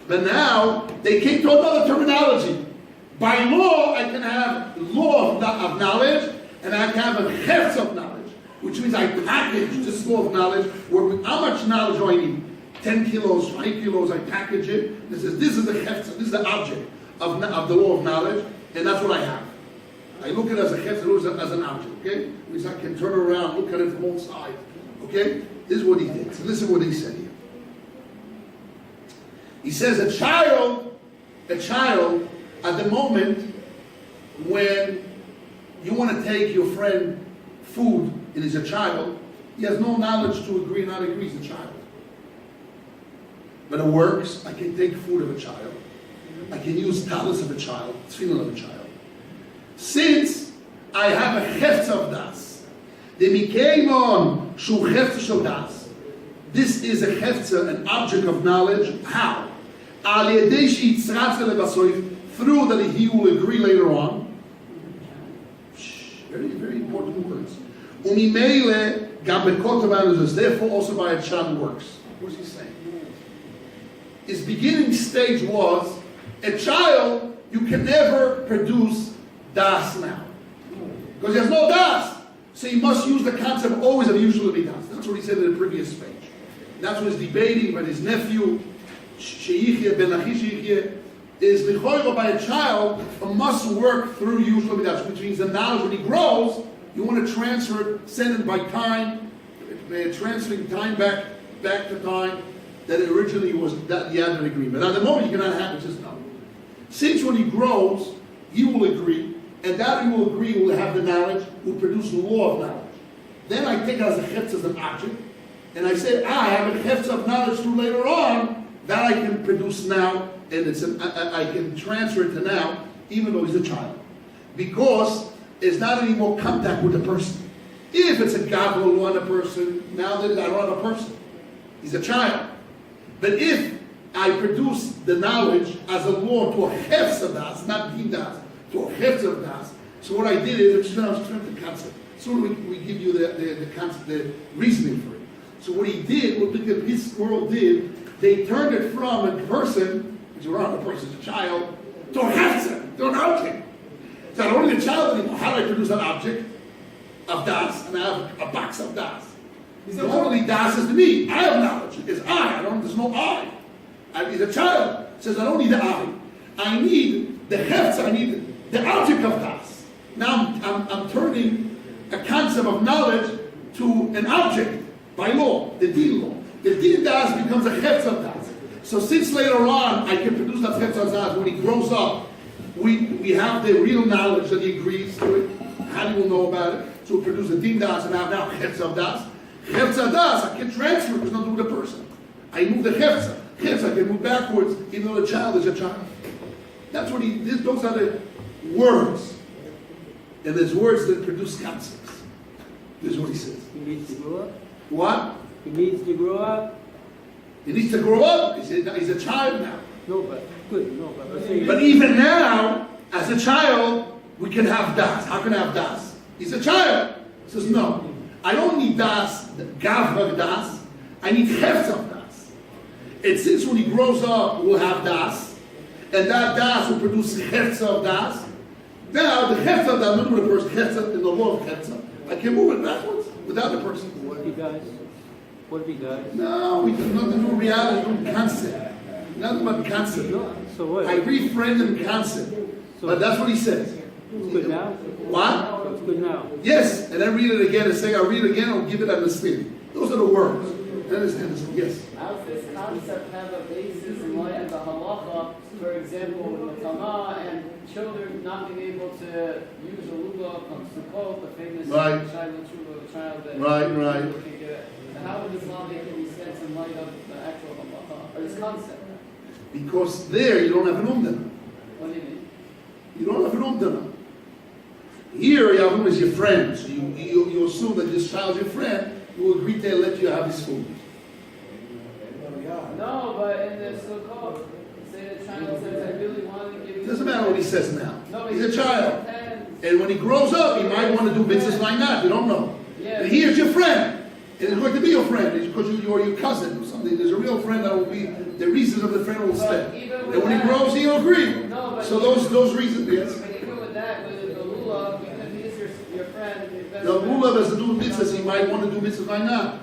[SPEAKER 1] But now, they came to another terminology. By law, I can have law of knowledge, and I can have a hefz of knowledge, which means I package this law of knowledge. How much knowledge do I need? 10 kilos, 5 kilos, I package it. This is the hefz, this is the object of the law of knowledge, and that's what I have. I look at it as a hefz, as an object, okay? Which means I can turn around, look at it from all sides, okay? This is what he thinks. So listen what he said here. He says a child, at the moment when you want to take your friend food and he's a child, he has no knowledge to agree or not agree, he's a child. But it works. I can take food of a child. I can use talis of a child, tefillin of a child. Since I have a hefz of das, the mikeimon shu hefz of das. This is a hefza, an object of knowledge. How? Through that he will agree later on. Very, very important words. Therefore also by a child works. What is he saying? His beginning stage was, a child, you can never produce das now. Because he has no das. So you must use the concept always of usually das. That's what he said in the previous page. That's what he's debating with his nephew, Sheichia ben Achishia, is l'choira by a child must work through usual midas, which means the knowledge when he grows, you want to transfer it, send it by time, transferring time back to time that it originally was that you had an agreement. At the moment you cannot have it, just no. Since when he grows, you will agree, and that you will agree will have the knowledge, will produce the law of knowledge. Then I take it as a chetz, as an object, and I say, I have a chetz of knowledge to later on, that I can produce now, and I can transfer it to now, even though he's a child. Because it's not any more contact with the person. If it's a gadol on a person, now that I don't have a person. He's a child. But if I produce the knowledge as a law to a hefz of das, not das, to a hefz of das, so what I did is, I was trying to concept. So we give you the concept, the reasoning for it. So what he did, what this world did, they turned it from a person, which is around a person's a child, to a hefzer, to an object. So not only the child anymore. How do I produce an object? of das, and I have a box of das. Normally, das is me. I have knowledge. It's I. There's no I. He's a child. Says, I don't need the I. I need the hefza. I need the object of das. Now I'm turning a concept of knowledge to an object by law, the din law. The din das becomes a hefza of das. So since later on I can produce that hefza of das, when he grows up, we have the real knowledge that he agrees to it. How do you know about it? So we produce the din das, and I have now hefza of das. Hefza das, I can transfer it, it's not to the person. I move the hefza. Hefza, I can move backwards, even though the child is a child. That's what those are the words. And there's words that produce concepts. This is what he says.
[SPEAKER 4] He needs to grow up.
[SPEAKER 1] What?
[SPEAKER 4] He needs to grow up.
[SPEAKER 1] He needs to grow up. He's a child now.
[SPEAKER 4] No, but good. No, but I'm saying.
[SPEAKER 1] But even now, as a child, we can have das. How can I have das? He's a child. He says, no. I don't need das, gavra das. I need hefza of das. And since when he grows up, we'll have das. And that das will produce hefza of das. Now, the hefza of das, not with the person, hefza, in the law of hefza. I can move it backwards without the person.
[SPEAKER 4] What if he dies? What if he dies?
[SPEAKER 1] No, we do nothing to do reality, no concept. Nothing but concept.
[SPEAKER 4] No. So what?
[SPEAKER 1] I reframed in concept. But that's what he says.
[SPEAKER 4] It's good now.
[SPEAKER 1] What?
[SPEAKER 4] So it's good now.
[SPEAKER 1] Yes, and then read it again and say, I'll read it again, I'll give it understanding. Those are the words. Understand this? Yes.
[SPEAKER 2] How does this concept have a basis in light of the halacha, for example, with the Tanah and children not being able to use a lula from Sukkot, the famous
[SPEAKER 1] Right.
[SPEAKER 2] child that
[SPEAKER 1] Right.
[SPEAKER 2] can get it. So how would Islam make any sense in light of the actual halacha, or this concept?
[SPEAKER 1] Because there you don't have an umdana.
[SPEAKER 2] What do you mean?
[SPEAKER 1] You don't have an umdana. Here, Yahweh is your friend. So you assume that this child's your friend, you will agree to let you have his food.
[SPEAKER 2] No, but in the Sukkot, say the child says, I really want to give you...
[SPEAKER 1] It doesn't matter what he says now.
[SPEAKER 2] No,
[SPEAKER 1] He's a child.
[SPEAKER 2] depends.
[SPEAKER 1] And when he grows up, he might want to do mitzvahs like that. You don't know.
[SPEAKER 2] Yeah.
[SPEAKER 1] And here's your friend. And it's going to be your friend. It's because you're your cousin or something. There's a real friend that will be, the reasons of the friend will stay.
[SPEAKER 2] even with
[SPEAKER 1] And when he
[SPEAKER 2] that-
[SPEAKER 1] grows, he'll agree.
[SPEAKER 2] No, but
[SPEAKER 1] So those reasons, yes.
[SPEAKER 2] But even with that, with the lulav, even if he is your friend, your best
[SPEAKER 1] The
[SPEAKER 2] friend-
[SPEAKER 1] lulav has to do with mitzvahs. He might want to do mitzvahs like that.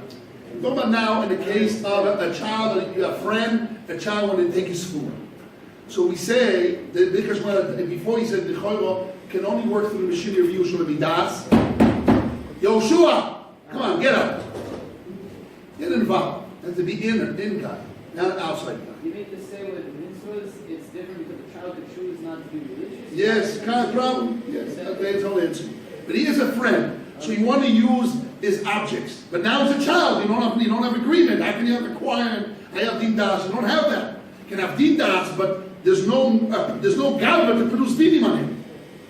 [SPEAKER 1] Talk about now in the case of a child, a friend, a child wanted to take his food. So we say that because before he said the chayva can only work through the machinery of Yeshua Midas. Yoshua, come on, get up. Get involved. Has to be in guy, not outside guy.
[SPEAKER 2] You mean to say with mitzvahs, it's different because the child could choose not to be religious?
[SPEAKER 1] Yes, kind of problem. Yes, okay, it's all answer. But he is a friend, so you want to use his objects. But now as a child, you don't have agreement. How can you have a choir? I have din das. You don't have that. You can have din das, but there's no gabba to produce dinim on him.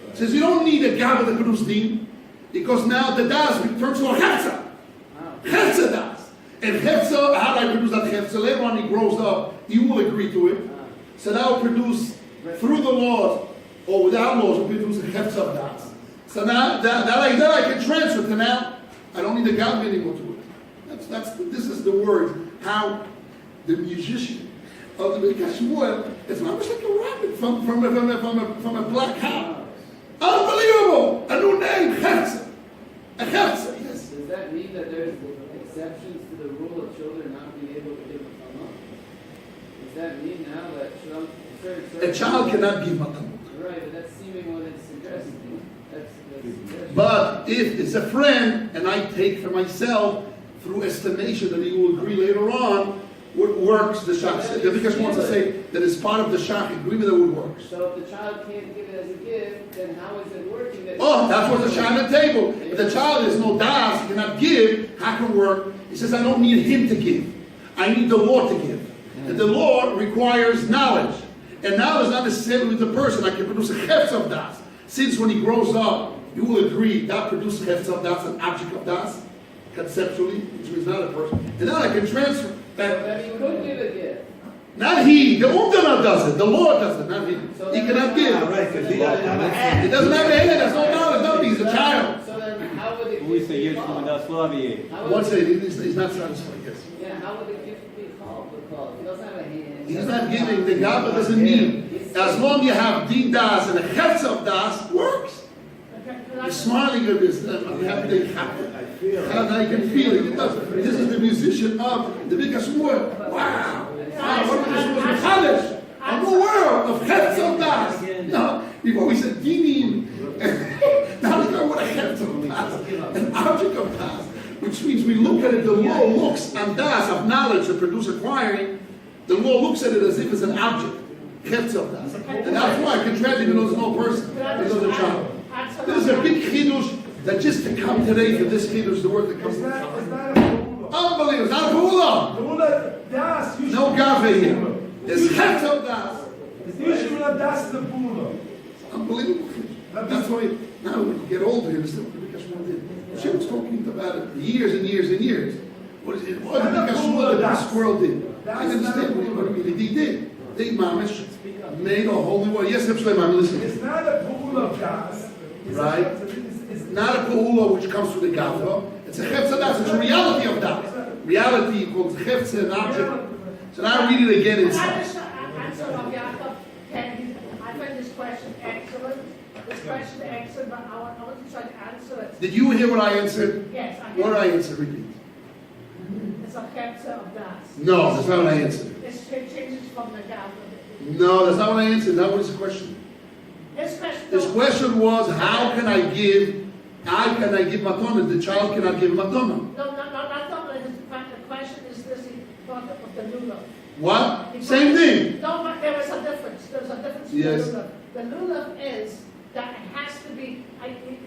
[SPEAKER 1] It says you don't need a gabba to produce din because now the das turns to a hefza. Hefza das. And hefza, how do I produce that hefza? Later on, he grows up, he will agree to it. So that will produce through the laws or without laws, will produce a hefza of das. So now that I can transfer to now. I don't need a gabba anymore to it. This is the word how the musician of the Kashmuel is almost like a rabbit from a black cow. Unbelievable! A new name, Hefza. A Hefza, yes.
[SPEAKER 2] Does that mean that there's exceptions to the rule of children not being able to give a tamah? Does that mean now that
[SPEAKER 1] A child cannot give matamot.
[SPEAKER 2] Right, but that's seeming what it's suggesting. That's
[SPEAKER 1] But if it's a friend and I take for myself through estimation that he will agree later on, what works the shach? The Bikash wants to say that it's part of the shach agreement that would work.
[SPEAKER 2] So if the child can't give it as a gift, then how is it working?
[SPEAKER 1] That's what's the shach on the table. If the child is no das, he cannot give, how can it work? He says, I don't need him to give. I need the law to give. And the law requires knowledge. And knowledge is not necessarily with the person. I can produce a hefz of das. Since when he grows up, you will agree that produces hefz of das, an object of das, conceptually, which means not a person. And then I can transfer that.
[SPEAKER 2] But he could give a gift.
[SPEAKER 1] Not he. The umdana does it. The law does it, not him.
[SPEAKER 2] So
[SPEAKER 1] He cannot give.
[SPEAKER 3] Right, because he doesn't have a hand.
[SPEAKER 1] He doesn't have a hand. There's no knowledge. Nothing. He's a child.
[SPEAKER 2] So then how would the
[SPEAKER 4] We
[SPEAKER 2] gift
[SPEAKER 4] say
[SPEAKER 2] be
[SPEAKER 4] Yeshiva
[SPEAKER 2] called?
[SPEAKER 4] das Slaviye.
[SPEAKER 2] How
[SPEAKER 1] I
[SPEAKER 2] would
[SPEAKER 1] want to say
[SPEAKER 2] the-
[SPEAKER 1] he's not satisfied, yes.
[SPEAKER 2] Yeah, how would the gift be called? He doesn't have a hand.
[SPEAKER 1] He's not giving. The Gabba doesn't need. As long as you have din das and a hefz of das, works. You're smiling at this. I'm happy. How you can feel it. This is the musician of the biggest word. Wow. What is this? Chalish. A new world of Herzl Das. No, before we said Dinim. Now we go with a Herzl Das, an object of Das, which means we look at it, the law looks on Das, of knowledge that produce acquiring, the law looks at it as if it's an object. Herzl Das. And that's why, contrary, even though there's no person, there's no child. This is a big chidush that just to come today for this chidush, the word that comes.
[SPEAKER 6] It's not a pula.
[SPEAKER 1] Unbelievable, it's not a pula.
[SPEAKER 6] Pula, das.
[SPEAKER 1] No gave here. It's Herzl Das.
[SPEAKER 6] Usually das the pula.
[SPEAKER 1] Unbelievable. That's why now when you get older, you understand what the Bikashmul did. She was talking about it years and years and years. What is it? What the Bikashmul that this world did? I understand what he did. They mamish made a holy war. Yes, I'm listening.
[SPEAKER 6] It's not a pula of das.
[SPEAKER 1] Right? It's not a pula which comes from the Gavra. It's a Chefza Das. It's a reality of Das. Reality equals Chefza, an object. So now I read it again inside.
[SPEAKER 7] I find this question excellent. This question excellent, but I want to try to answer it.
[SPEAKER 1] Did you hear what I answered?
[SPEAKER 7] Yes, I
[SPEAKER 1] What did I answer? Repeat.
[SPEAKER 7] It's a capture of that.
[SPEAKER 1] No, that's not what I answered.
[SPEAKER 7] It changes from the gathering.
[SPEAKER 1] No, that's not what I answered. That was the question. This question was, how can I give matana? The child cannot give matana.
[SPEAKER 7] No, not only the question is this part of the lulav.
[SPEAKER 1] What? Same thing.
[SPEAKER 7] No, but there is a difference. There's a difference
[SPEAKER 1] Yes.
[SPEAKER 7] in the lulav. The lulav is that it has to be,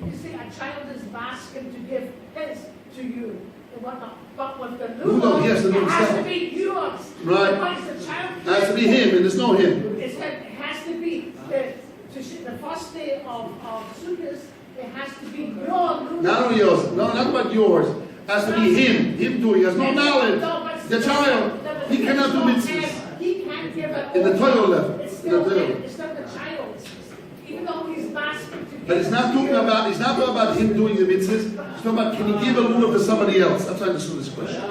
[SPEAKER 7] you see, a child is asking to give his to you and whatnot. But with the lulav,
[SPEAKER 1] Yes, the
[SPEAKER 7] it
[SPEAKER 1] lulav
[SPEAKER 7] has
[SPEAKER 1] itself.
[SPEAKER 7] to be yours.
[SPEAKER 1] Right.
[SPEAKER 7] Otherwise the child
[SPEAKER 1] It has to be him, and there's no him.
[SPEAKER 7] It has to be the first day of Sukkot. It has to be your lulav.
[SPEAKER 1] Not only yours. No, not about yours. It has to be him. Him doing. He has no knowledge. The child. He cannot do mitzvahs.
[SPEAKER 7] He can't give it.
[SPEAKER 1] In the Torah level.
[SPEAKER 7] It's
[SPEAKER 1] In the
[SPEAKER 7] still
[SPEAKER 1] Torah.
[SPEAKER 7] him. It's not the child's. Even though he's asking to give.
[SPEAKER 1] But it's not talking about him doing the mitzvahs. It's talking about, can he give a lulav to somebody else? That's why I understood this question.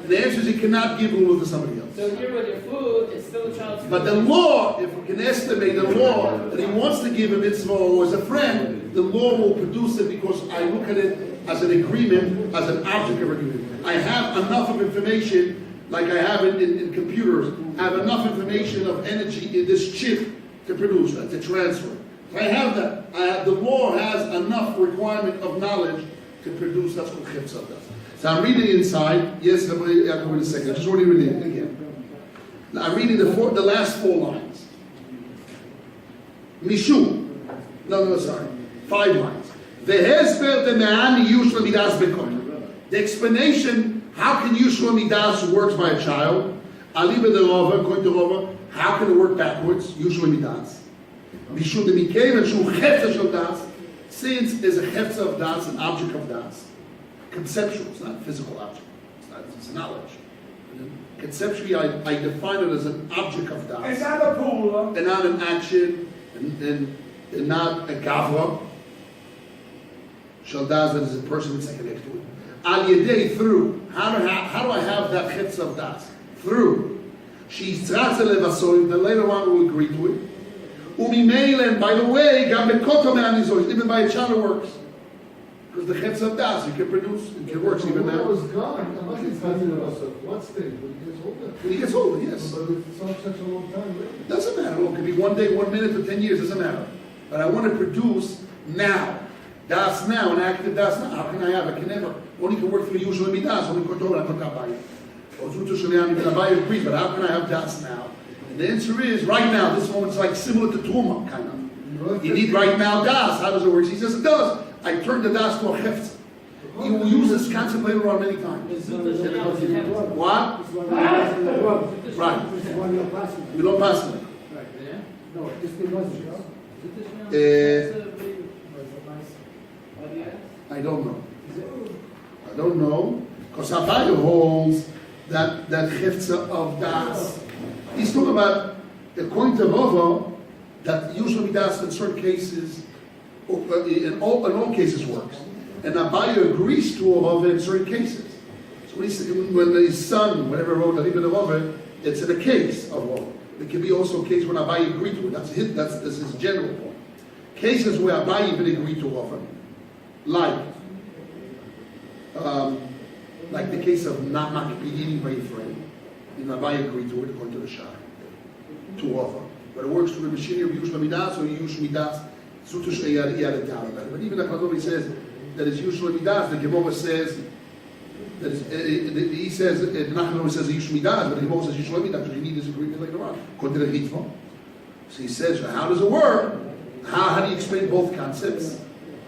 [SPEAKER 1] The answer is he cannot give lulav to somebody else.
[SPEAKER 2] So here with your food, it's still a child's food.
[SPEAKER 1] But the law, if we can estimate the law that he wants to give a mitzvah or as a friend, the law will produce it because I look at it as an agreement, as an object of agreement. I have enough of information, like I have in computers, I have enough information of energy in this chip to produce, to transfer. If I have that, the law has enough requirement of knowledge to produce, that's what Chefza does. So I'm reading inside, yes, I'll go in a second, I just want to read it again. Now I'm reading the last 4 lines. Mishu. No, sorry. 5 lines. The explanation, how can Yushua Midas, who works by a child, Aliba de Rova, according to Rova, how can it work backwards? Yushua Midas. Mishu de Mikev and Shu Chefza Shel Das, since there's a Chefza of Das, an object of Das. Conceptual, it's not a physical object. It's knowledge. Conceptually, I define it as an object of Das.
[SPEAKER 6] It's not a pula.
[SPEAKER 1] And not an action, and not a gavra. Shel Das, that is a person that's connected to it. Al yedei, through. How do I have that chitz of Das? Through. She's tzratze levasorim, then later on we'll agree to it. Umimeile, and by the way, gam bekoto me'anizois, even by a child it works. Because the chitz of Das, you can produce, it works even now.
[SPEAKER 9] was gone. What stage? When he gets older?
[SPEAKER 1] When he gets older, yes.
[SPEAKER 9] But it's not such a long time later.
[SPEAKER 1] Doesn't matter. It could be 1 day, 1 minute, or 10 years. Doesn't matter. But I want to produce now. Das now, an active Das now. How can I have? I can never. Only can work through usual midas. Only control I put Abaye. Abaye agrees, but how can I have Das now? And the answer is right now. This moment is like similar to Tuma, kind of. You need right now Das. How does it work? He says it does. I turn the Das to a Hefz. He will use this concept later on many times. What? Right. We don't pass it.
[SPEAKER 9] No, this thing wasn't.
[SPEAKER 1] I don't know. I don't know. Because Abaye holds that Chefza of Das. He's talking about, according to Rova, that usually Das in certain cases, in all cases works. And Abaye agrees to Rova in certain cases. So when his son, whatever wrote Rova, it's in a case of Rova. It can be also a case when Abaye agreed to it. That's his general point. cases where Abaye even agreed to offer, like the case of Namak beginning by Ephraim, and Abaye agreed to it according to the Shah, to offer. But it works through the machinery of Yush Lamidas or Yush Midas, Sutush Eyad doubt about it. But even if Chazovi says that it's Yush Lamidas, the Gemara says that he says, Nachman says Yush Midas, but the Gemara says Yush Lamidas, so you need this agreement later on, according to the Ritva. So he says, how does it work? How do you explain both concepts?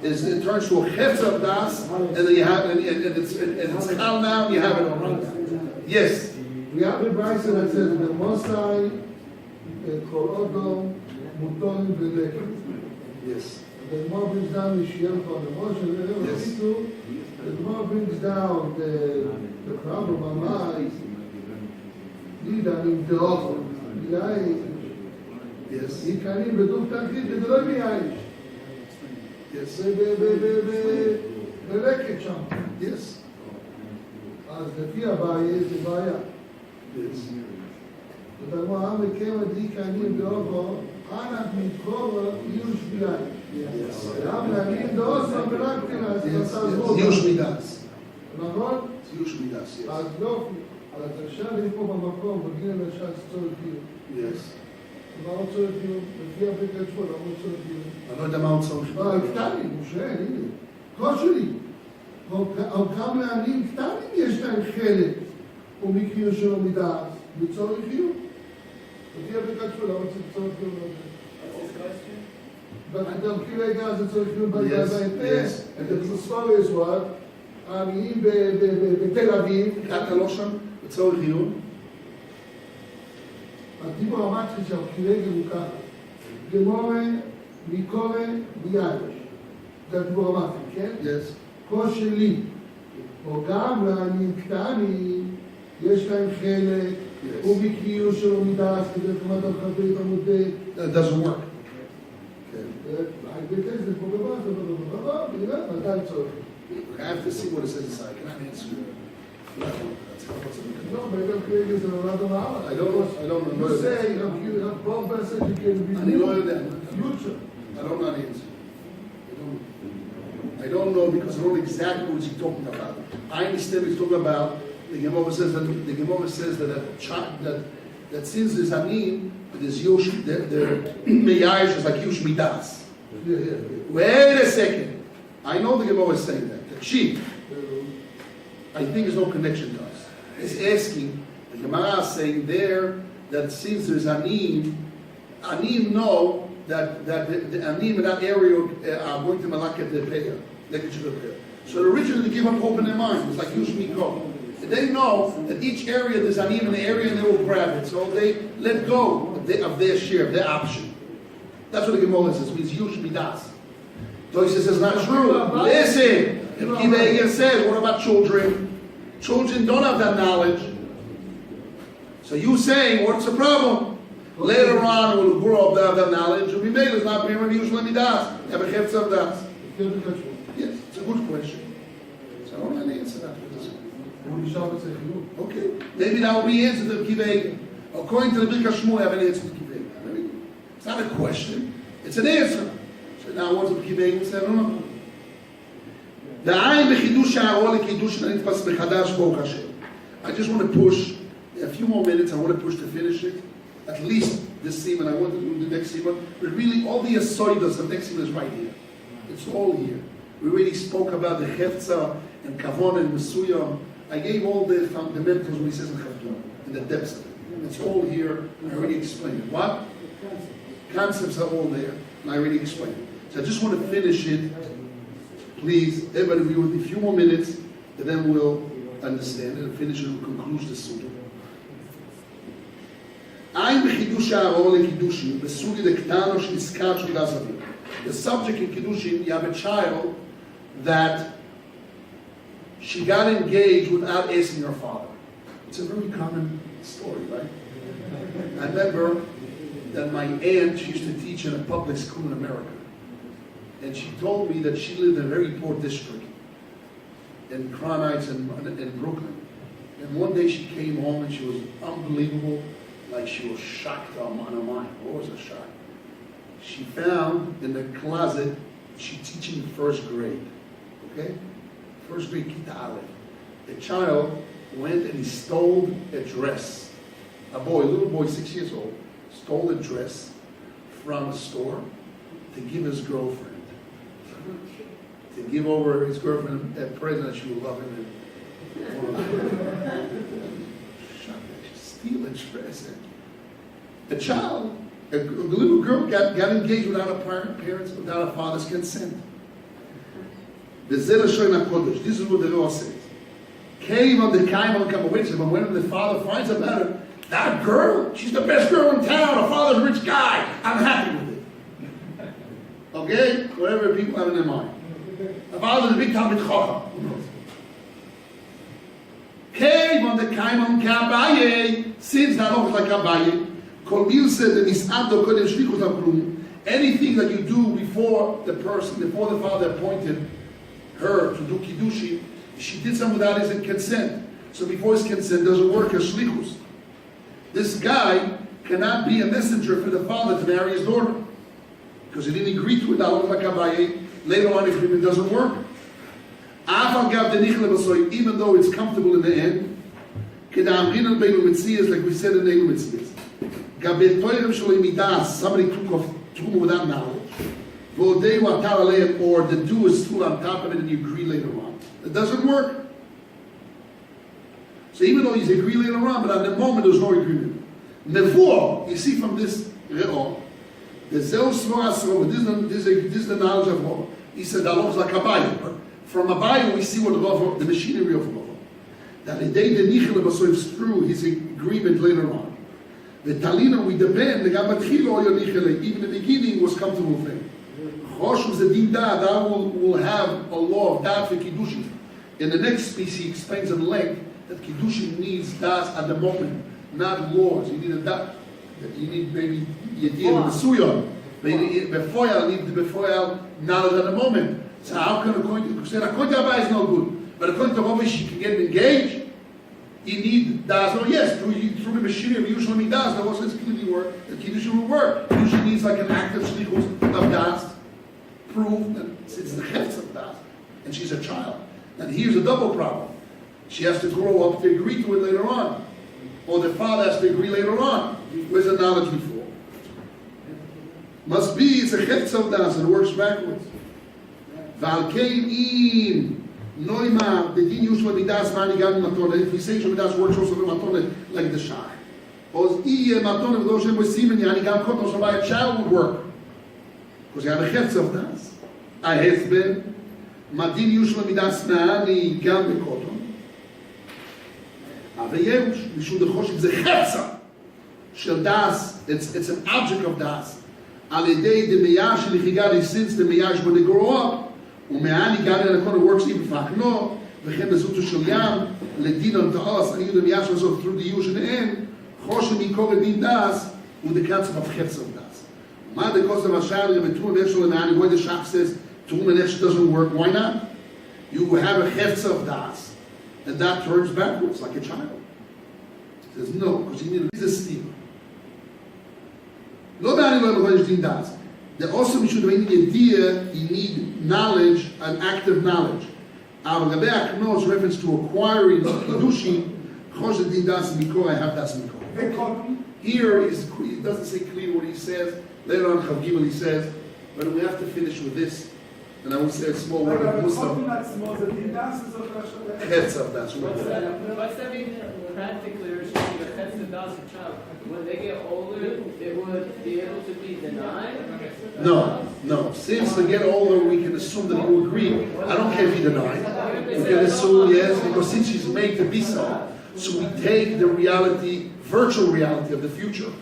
[SPEAKER 1] It turns to a Chetz of Das, and then you have, and it's Chal now, you have it on. Yes.
[SPEAKER 9] We have a Brisa that says the Mosai, Korodo, Muton, Velek.
[SPEAKER 1] Yes.
[SPEAKER 9] The Gemara brings down the Shiur from the Rosh, and then
[SPEAKER 1] Yes.
[SPEAKER 9] the Gemara brings down the problem of Mamai, Lida, in the offer.
[SPEAKER 1] Yes.
[SPEAKER 9] Ikanim, Beduk Takrit, and the Lomi Aish.
[SPEAKER 1] Yes.
[SPEAKER 9] בלקט שם.
[SPEAKER 1] Yes.
[SPEAKER 9] אז לפי הבעיה זה בעיה.
[SPEAKER 1] Yes.
[SPEAKER 9] זאת אומרת, העם הקם עדי כענים דאובו, ענק מתקורו יוש ביי. העם להגיד דאוסו ורק תנס,
[SPEAKER 1] Yush Midas.
[SPEAKER 9] נכון?
[SPEAKER 1] Yush Midas, yes.
[SPEAKER 9] אז יופי. אז עכשיו יש פה במקום, בגיל למשל צורך דיון.
[SPEAKER 1] Yes.
[SPEAKER 9] מה הוא צורך דיון? לפי הבקר שלו, למה הוא צורך דיון?
[SPEAKER 1] אני לא יודע מה הוא צריך.
[SPEAKER 9] קטנים, הוא שואל, הנה. כושלי. אבל כמה לעניים קטנים יש להם חלק, ומקריאו שלו מדעת, בצורך חיוב. לפי הבקר שלו, למה צריך צורך חיוב? But the Kirega is a human body by yes. And the story is what? העניים בתל אביב.
[SPEAKER 1] אתה לא שם? בצורך חיוב?
[SPEAKER 9] הדיבור המטרי של קירגל הוא ככה. גמורה, מיקורה, מיאש. זה הדיבור המטרי, כן?
[SPEAKER 1] Yes.
[SPEAKER 9] שלי, או גם לעניים קטנים, יש להם חלק, ובקיאו שלו מידס, כדי כמעט על חבי במודד.
[SPEAKER 1] That doesn't work. Okay.
[SPEAKER 9] זה פה בבא, זה בבא, ונראה, מתי צורך.
[SPEAKER 1] I have to see what it says inside. Can I answer you?
[SPEAKER 9] לא, בעצם קירגל זה נולד המעלה.
[SPEAKER 1] I don't know.
[SPEAKER 9] You say, you have both message, you can be
[SPEAKER 1] אני לא יודע.
[SPEAKER 9] future.
[SPEAKER 1] I don't know the answer. I don't know because I don't know exactly what he's talking about. I understand what he's talking about. The Gemara says that a child that since there's anim, there's Yush, the Meyash is like Yush Midas. Wait a second. I know the Gemara is saying that. The chief, I think there's no connection to us. It's asking, the Gemara is saying there that since there's anim know that the anim in that area are going to malaket the payer. So originally they give up hope in their mind. It's like Yush Miko. They know that each area there's anim in the area and they will grab it. So they let go of their share, of their option. That's what the Gemara says. It means Yush Midas. So he says it's not true. Listen, if Kiva Eger says, what about children? Children don't have that knowledge. So you saying, what's the problem? Later on, we'll grow up to have that knowledge. Will be made as not being Yush Midas. Have a chef of that. Yes, it's a good question. So I don't know the answer to that. Okay, maybe that will be answered to Kiva Eger. According to the Birkas Shmuel, I have an answer to Kiva Eger. It's not a question, it's an answer. So now what's the Kiva Eger say? I don't know. I just want to push a few more minutes. I want to push to finish it. At least this season, I want to do the next season. But really, all the asoidas of next season is right here. It's all here. We already spoke about the Hefza and Kavon and Mesuyam. I gave all the fundamentals when he says in Chavdun, in the depths of it. It's all here. I already explained it. What? Concepts are all there. And I already explained it. So I just want to finish it. Please, everybody, we will a few more minutes, and then we'll understand it and finish it and conclude the Suda. The subject in Kiddushin, you have a child that she got engaged without asking her father. It's a very common story, right? I remember that my aunt, she used to teach in a public school in America. And she told me that she lived in a very poor district in Crown Heights and Brooklyn. And one day she came home and she was unbelievable, like she was shocked on her mind. What was a shock? she found in the closet, she's teaching first grade, okay? First grade, Kita Aleph. A child went and he stole a dress. A little boy, 6 years old, stole a dress from a store to give his girlfriend. To give over his girlfriend a present she would love him. Steal a dress. A child, a little girl got engaged without a parents, without a father's consent. This is what the law says. Came on the Kaim on Kamawitz, but when the father finds out about her, that girl, she's the best girl in town, her father's a rich guy, I'm happy with it. Okay? Whatever people have in their mind. The father's a big Talmid Chacham. Came on the Kaim on Kabaye, since that looks like Kabaye, Kolbil said that Nisado Kodem Shlichut HaKlum, anything that you do before the father appointed her to do Kiddushi, she did something without his consent. So before his consent doesn't work as Shlichus. This guy cannot be a messenger for the father to marry his daughter. Because he didn't agree to it, later on the agreement doesn't work. Even though it's comfortable in the end, like we said in the Metzia. Somebody took off Truma without knowledge. Or the do is still on top of it and you agree later on. It doesn't work. So even though he's agreed later on, but at the moment there's no agreement. Therefore, you see from this Re'o, this is the knowledge of law. He said that looks like Abaye, but from Abaye we see what the machinery of law. That the day the Nichel was through his agreement later on. The Talina we depend, even the beginning was comfortable thing. Rosh was a din da, that will have a law of dat for Kiddushin. In the next speech he explains at length that Kiddushin needs das at the moment, not laws. You need a dat. You need maybe Yedir Mesuyon. Before knowledge at the moment. So how can according to Abai is no good. But according to Rosh, she can get engaged. You need das. Oh yes, through the machinery of usually das. That wasn't clearly work. The Kiddushin will work. Usually needs like an active shlichus of das. Prove that it's the chetz of das, and she's a child. And here's a double problem. She has to grow up to agree to it later on. Or the father has to agree later on. Where's the knowledge before? Must be, it's a chetz of das, and it works backwards. Valkein Noima, the din usually midas mani gam matone. If we say midas works also with matone like the shah. Or matone those who seem yani gam kotos so by a child would work. Because you have a chetz of das. A husband, madin usually midas mani gam bekoton. Avayeush, mishud the chosh is a chetza. Shel das, it's an object of das. Alidei the meyash lichigali since the meyash when they grow up. ומעני גם לנכון works even fakno וכן בזוטו של ים לדין on ta'as אני יודע מיyash also through the use in the end חושן מקור הדין דס הוא the concept of chetz of das מה the cost of השאר בתרום ואיך שלו למעני why the shach says תרום and איך doesn't work why not you have a chetz of das and that turns backwards like a child he says no because you need a steal לא מעני לא יכול יש דין דס the also we should mean the idea you need knowledge and active knowledge. Our Gabeak knows reference to acquiring Kiddushin. Chosed din das mikor I have das mikor. Here it doesn't say clear what he says. Later on Chav Gimel he says, but we have to finish with this. And I will say a small word of Muslim. Chetz of das.
[SPEAKER 2] What's that mean practically or something? The chetz of das of child. When they get older, they would be able to be denied?
[SPEAKER 1] No. Since they get older, we can assume that you agree. I don't care if you deny. We can assume yes, because since she's made to be so we take the reality, virtual reality of the future,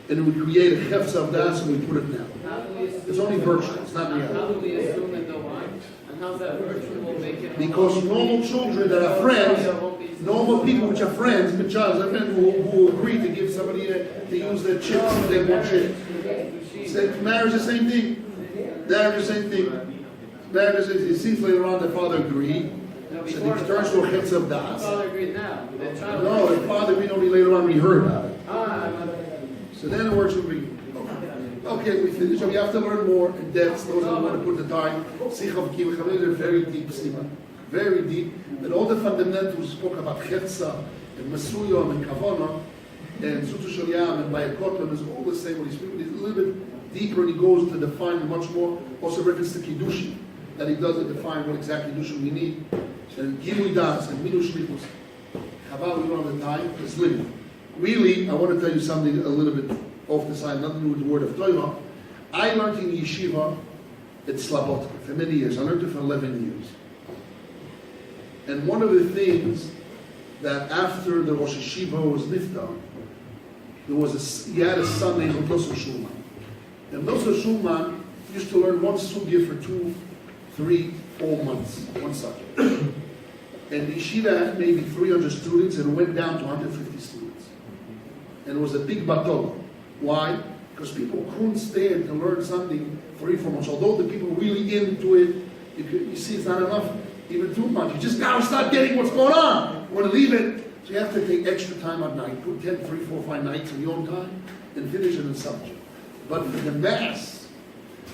[SPEAKER 1] and we create a chetz of das and we put it now. It's only virtual, it's not reality.
[SPEAKER 2] How do we assume it no one? And how's that virtual will make it?
[SPEAKER 1] Because normal children that are friends, normal people which are friends, the child, are friends who agree to give somebody to use their chips if they want chips. Marriage is the same thing. Marriage is the same thing. Marriage is, it seems later on the father agreed. So it turns to a chetz of das.
[SPEAKER 2] The father agreed now.
[SPEAKER 1] No, the father agreed only later on we heard about it. So then it works with me. Okay, we finish. We have to learn more in depth. Those that want to put the time. Sikh of Kiv is a very deep Sima. Very deep. And all the fundamentals spoke about Chetza and Masuyom and Kavana and Zutu Shalyam and Bayakotam is all the same. When he's speaking, he's a little bit deeper and he goes to define much more. Also reference to Kiddushin, that he doesn't define what exactly Kiddushin we need. And Gilui Das and Minu Shlichus. Chabal, we don't have the time. It's limited. Really, I want to tell you something a little bit off the side, nothing to do with the word of Torah. I learned in Yeshiva at Slabotka for many years. I learned it for 11 years. And one of the things that after the Rosh Yeshiva was niftar, he had a son named Nosson Shulman. And Nosson Shulman used to learn one sugya for 2, 3, 4 months, one subject. And the yeshiva had maybe 300 students and went down to 150 students. And it was a big battle. Why? Because people couldn't stand to learn something 3, 4 months. Although the people really into it, you see it's not enough, even too much. You just now start getting what's going on. You want to leave it. So you have to take extra time at night, put 10, 3, 4, 5 nights in your own time, and finish it in subject. But for the mass,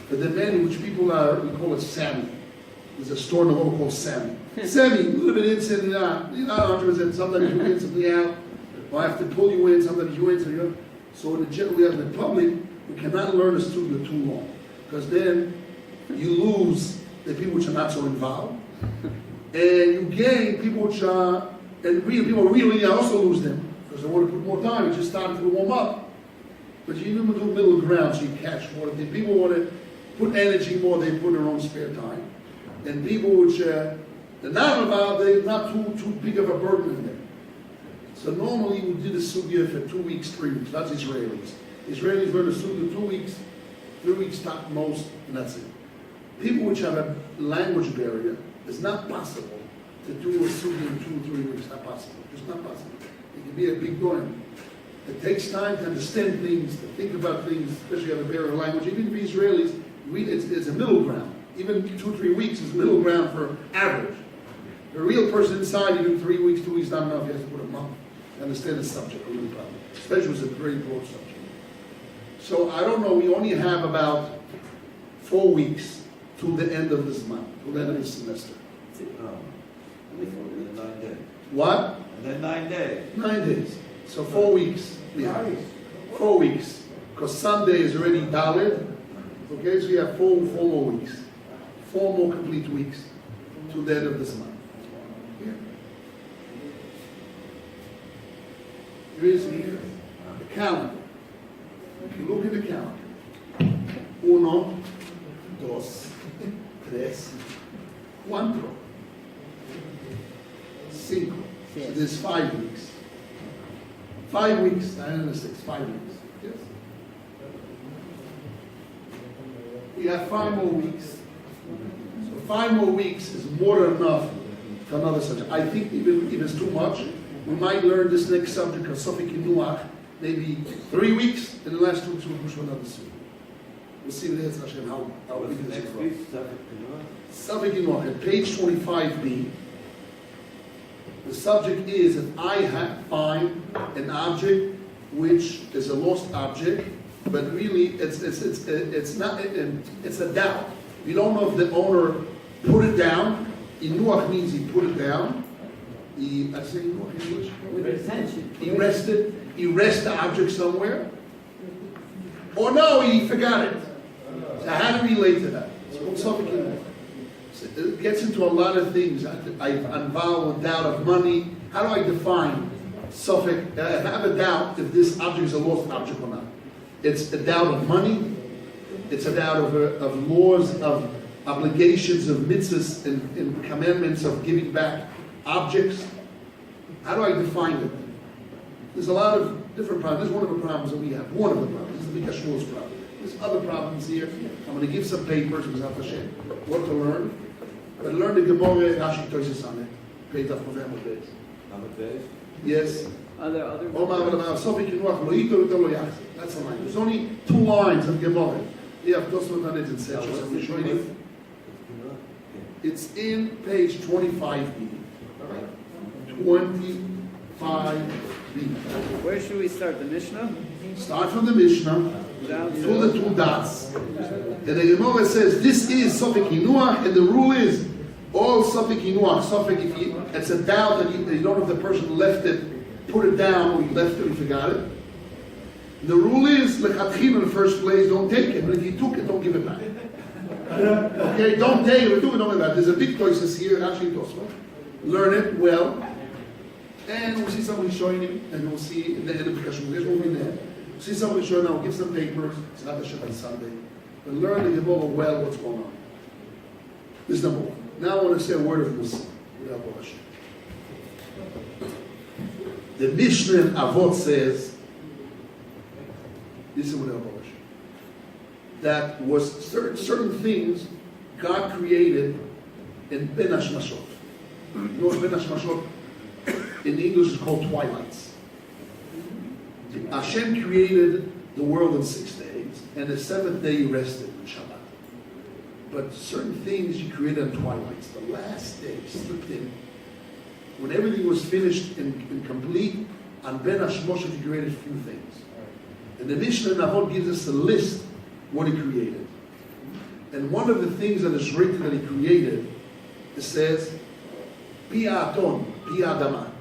[SPEAKER 1] for the men which people are, we call it Sammy. There's a store in the world called Sammy. Sammy, a little bit in, Sammy, you're not 100%. Sometimes you in, something out. Or I have to pull you in, sometimes you in, so you're. So in the generally as the public, we cannot learn a studio too long. Because then you lose the people which are not so involved. And you gain people which are, and real people really also lose them. Because they want to put more time, it's just starting to warm up. But you need to do middle ground so you catch more. If people want to put energy more, they put their own spare time. And people which they're not involved, they're not too big of a burden in there. So normally we do the sugya for 2 weeks, 3 weeks. That's Israelis. Israelis learn the sugya 2 weeks, 3 weeks top most, and that's it. People which have a language barrier, it's not possible to do a sugya in 2 or 3 weeks. Not possible. It's not possible. It can be a big doing. It takes time to understand things, to think about things, especially if you have a barrier language. Even for Israelis, it's a middle ground. Even 2 or 3 weeks is middle ground for average. A real person inside, even 3 weeks, 2 weeks, not enough. He has to put a month to understand the subject, really problem. Especially with a very broad subject. So I don't know, we only have about 4 weeks to the end of this month, to the end of this semester.
[SPEAKER 3] And then 9 days.
[SPEAKER 1] What?
[SPEAKER 3] And then 9 days.
[SPEAKER 1] 9 days. So 4 weeks we have. 4 weeks. Because Sunday is already Dalit. Okay, so we have 4 more weeks. 4 more complete weeks to the end of this month. Yeah. There is here the calendar. If you look at the calendar, 1, 2, 3, 4, 5. So there's 5 weeks. 5 weeks, 9 and 6, 5 weeks. Yes. We have 5 more weeks. So 5 more weeks is more than enough for another subject. I think even if it's too much, we might learn this next subject of Sofik Inuach, maybe 3 weeks, and the last 2 weeks we'll push for another suit. We'll see with Hashem how
[SPEAKER 3] What's
[SPEAKER 1] big
[SPEAKER 3] the
[SPEAKER 1] this
[SPEAKER 3] next
[SPEAKER 1] is.
[SPEAKER 3] week?
[SPEAKER 1] Sofik Inuach, at page 25b, the subject is if I find an object which is a lost object, but really it's not, it's a doubt. We don't know if the owner put it down. Inuach means he put it down. I say Inuach in English?
[SPEAKER 2] With attention.
[SPEAKER 1] He rested the object somewhere. Or no, he forgot it. So how do we relate to that? It's called Sofik Inuach. It gets into a lot of things. I involve a doubt of money. How do I define suffix? I have a doubt if this object is a lost object or not. It's a doubt of money. It's a doubt of laws, of obligations, of mitzvahs and commandments of giving back objects. How do I define it? There's a lot of different problems. This is one of the problems that we have. One of the problems. This is the Mikashmuel's problem. There's other problems here. I'm going to give some papers, what to learn. But learn the Gemara Rashi Tosis on it. Page of November days. Yes.
[SPEAKER 2] Are there other?
[SPEAKER 1] That's the line. There's only 2 lines of Gemara. We have Tosfot on it in sections. I'm going to show you. It's in page 25b. 25b.
[SPEAKER 2] Where should we start? The Mishnah?
[SPEAKER 1] Start from the Mishnah. through the two dots. And the Gemara says this is Sofik Inuach, and the rule is all Sofik Inuach, Sofik, if it's a doubt that you don't know if the person left it, put it down, or he left it, he forgot it. The rule is, lechatchila in the first place, don't take it. But if you took it, don't give it back. Okay, don't take it, don't give it back. There's a big choices here, actually, Tosfot. Learn it well. And we'll see somebody showing him, and we'll see in the end of the Kashmir. There's one in there. We'll see somebody showing him, we'll give some papers. It's not a Shabbat Sunday. But learn the Gemara well what's going on. This is number one. Now I want to say a word of Musa. The Mishnah in Avot says, this is what Rabbi that was certain things God created in Ben Hashmashot. You know what Ben Hashmashot in English is called twilights. Hashem created the world in 6 days, and the 7th day he rested on Shabbat. But certain things he created in twilights. The last day slipped in. When everything was finished and complete, on Ben Hashmashot he created a few things. And the Mishnah in Avot gives us a list what he created. And one of the things that is written that he created, it says, Pi'aton, Pi'adama,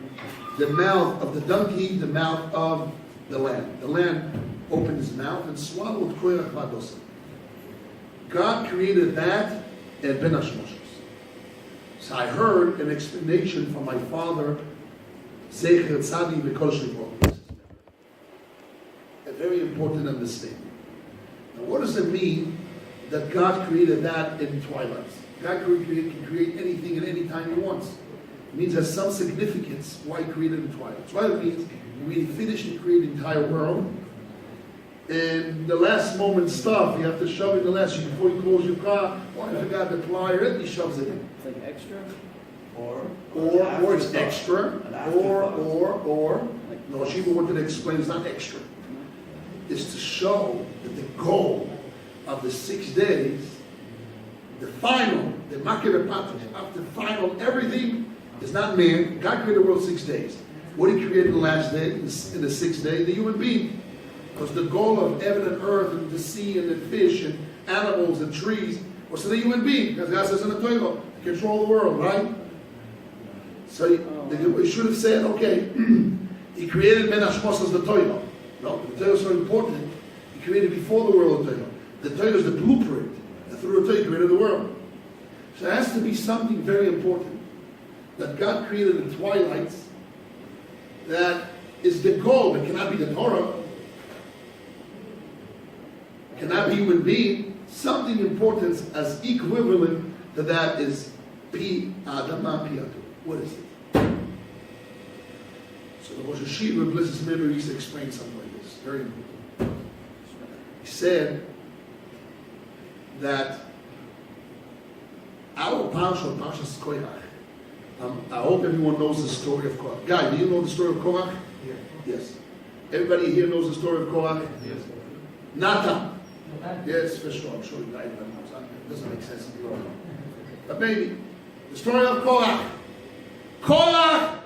[SPEAKER 1] the mouth of the donkey, the mouth of the lamb. The lamb opened his mouth and swallowed koyach vadosa. God created that at Ben Hashmashos. So I heard an explanation from my father, Zecher Tzadi B'Kol Shivro. A very important understanding. Now, what does it mean that God created that in twilights? God can create anything at any time He wants. It means there's some significance why He created in twilights. Twilight means when He finished and created the entire world, and the last moment stuff you have to shove in the last before you close your car. Oh, I forgot the plier, and He shoves it in.
[SPEAKER 2] It's like extra?
[SPEAKER 1] Or it's extra, or no, Yeshiva wanted to explain it's not extra. Is to show that the goal of the 6 days, the final, the Makir Patach, after final, everything is not man. God created the world 6 days. What He created in the last day, in the 6th day, the human being. Because the goal of heaven and earth and the sea and the fish and animals and trees was to the human being. Because God says in the Torah, to control the world, right? So He should have said, okay, He created Ben Hashmos as the Torah. No, the Torah is so important. He created before the world of Torah. The Torah is the blueprint. And through the Torah He created the world. So there has to be something very important that God created in twilights that is the goal. It cannot be the Torah. It cannot be human being. Something important as equivalent to that is Pi Adama Piatu. What is it? So the Rosh Yeshiva, bless his memory, used to explain something like this. Very important. He said that our Parshas Korach. I hope everyone knows the story of Korach. Guy, do you know the story of Korach?
[SPEAKER 5] Yeah.
[SPEAKER 1] Yes. Everybody here knows the story of Korach?
[SPEAKER 5] Yes.
[SPEAKER 1] Natan. Yes, for sure. I'm sure you guys know. It doesn't make sense if you don't know. But maybe the story of Korach. Korach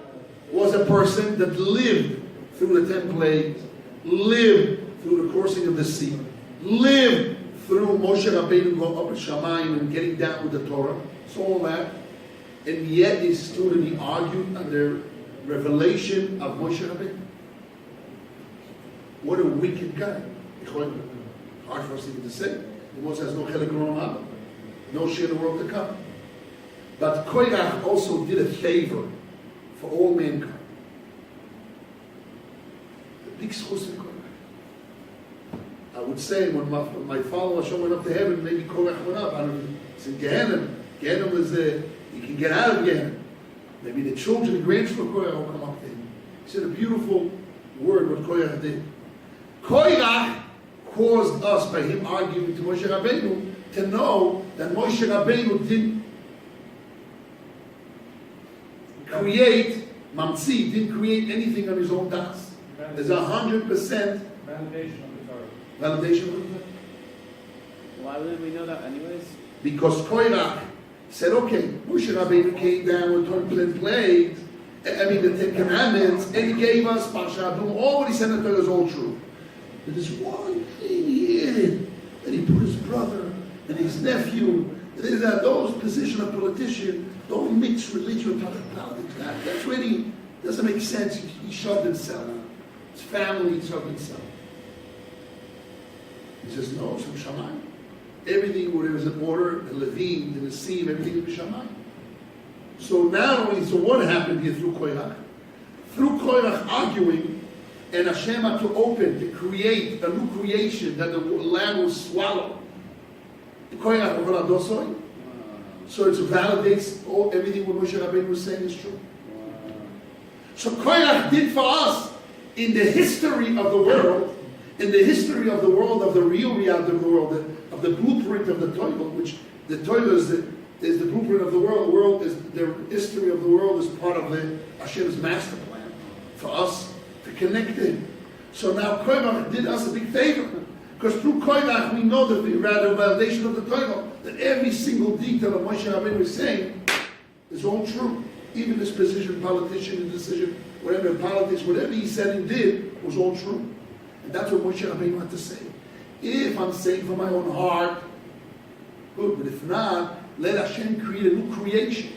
[SPEAKER 1] was a person that lived through the 10 plagues, lived through the crossing of the sea, lived through Moshe Rabbeinu going up at Shamayim and getting down with the Torah, so all that, and yet he stood and he argued on the revelation of Moshe Rabbeinu. What a wicked guy. Hard for us even to say. The Moshe has no chelik haba, no share in the world to come. But Korach also did a favor for all mankind. The big schus in Korach. I would say when my father Hashem went up to heaven, maybe Korach went up. I don't know. It's in Gehenna. Gehenna was you can get out of Gehenna. Maybe the children, the grandchildren of Korach will come up to him. He said a beautiful word what Korach did. Korach caused us, by him arguing to Moshe Rabbeinu, to know that Moshe Rabbeinu didn't create Mamtzi, didn't create anything on his own das. There's 100%
[SPEAKER 5] Validation of the Torah.
[SPEAKER 1] validation of it.
[SPEAKER 2] Why wouldn't we know that anyways?
[SPEAKER 1] Because Korach said, okay, Moshe Rabbeinu came down with 10 plagues, the 10 commandments, and he gave us Parshat Adum. All what he said in the Torah is all true. But there's one thing did, and he put his brother and his nephew. Those position of politician don't mix religion with politics. That's really doesn't make sense. He shoved himself. His family shoved himself. He says, no, it's from Shammai. Everything where there was an order, the Levine, the Nesim, everything was Shammai. So not only, so what happened here through Korach? Through Korach arguing, and Hashem had to open, to create a new creation that the land will swallow. Korach Dosoi. So it validates everything what Moshe Rabbeinu was saying is true. So Korach did for us in the history of the world, in the history of the world, of the real reality of the world, of the blueprint of the Torah, which the Torah is the blueprint of the world. The world is the history of the world is part of the Hashem's master plan for us to connect in. So now Korach did us a big favor, because through Korach we know that the validation of the Torah, that every single detail of Moshe Rabbeinu is saying is all true. Even this position, politician, decision, whatever politics, whatever he said and did was all true. And that's what Moshe Rabbeinu had to say. If I'm saying from my own heart, good, but if not, let Hashem create a new creation.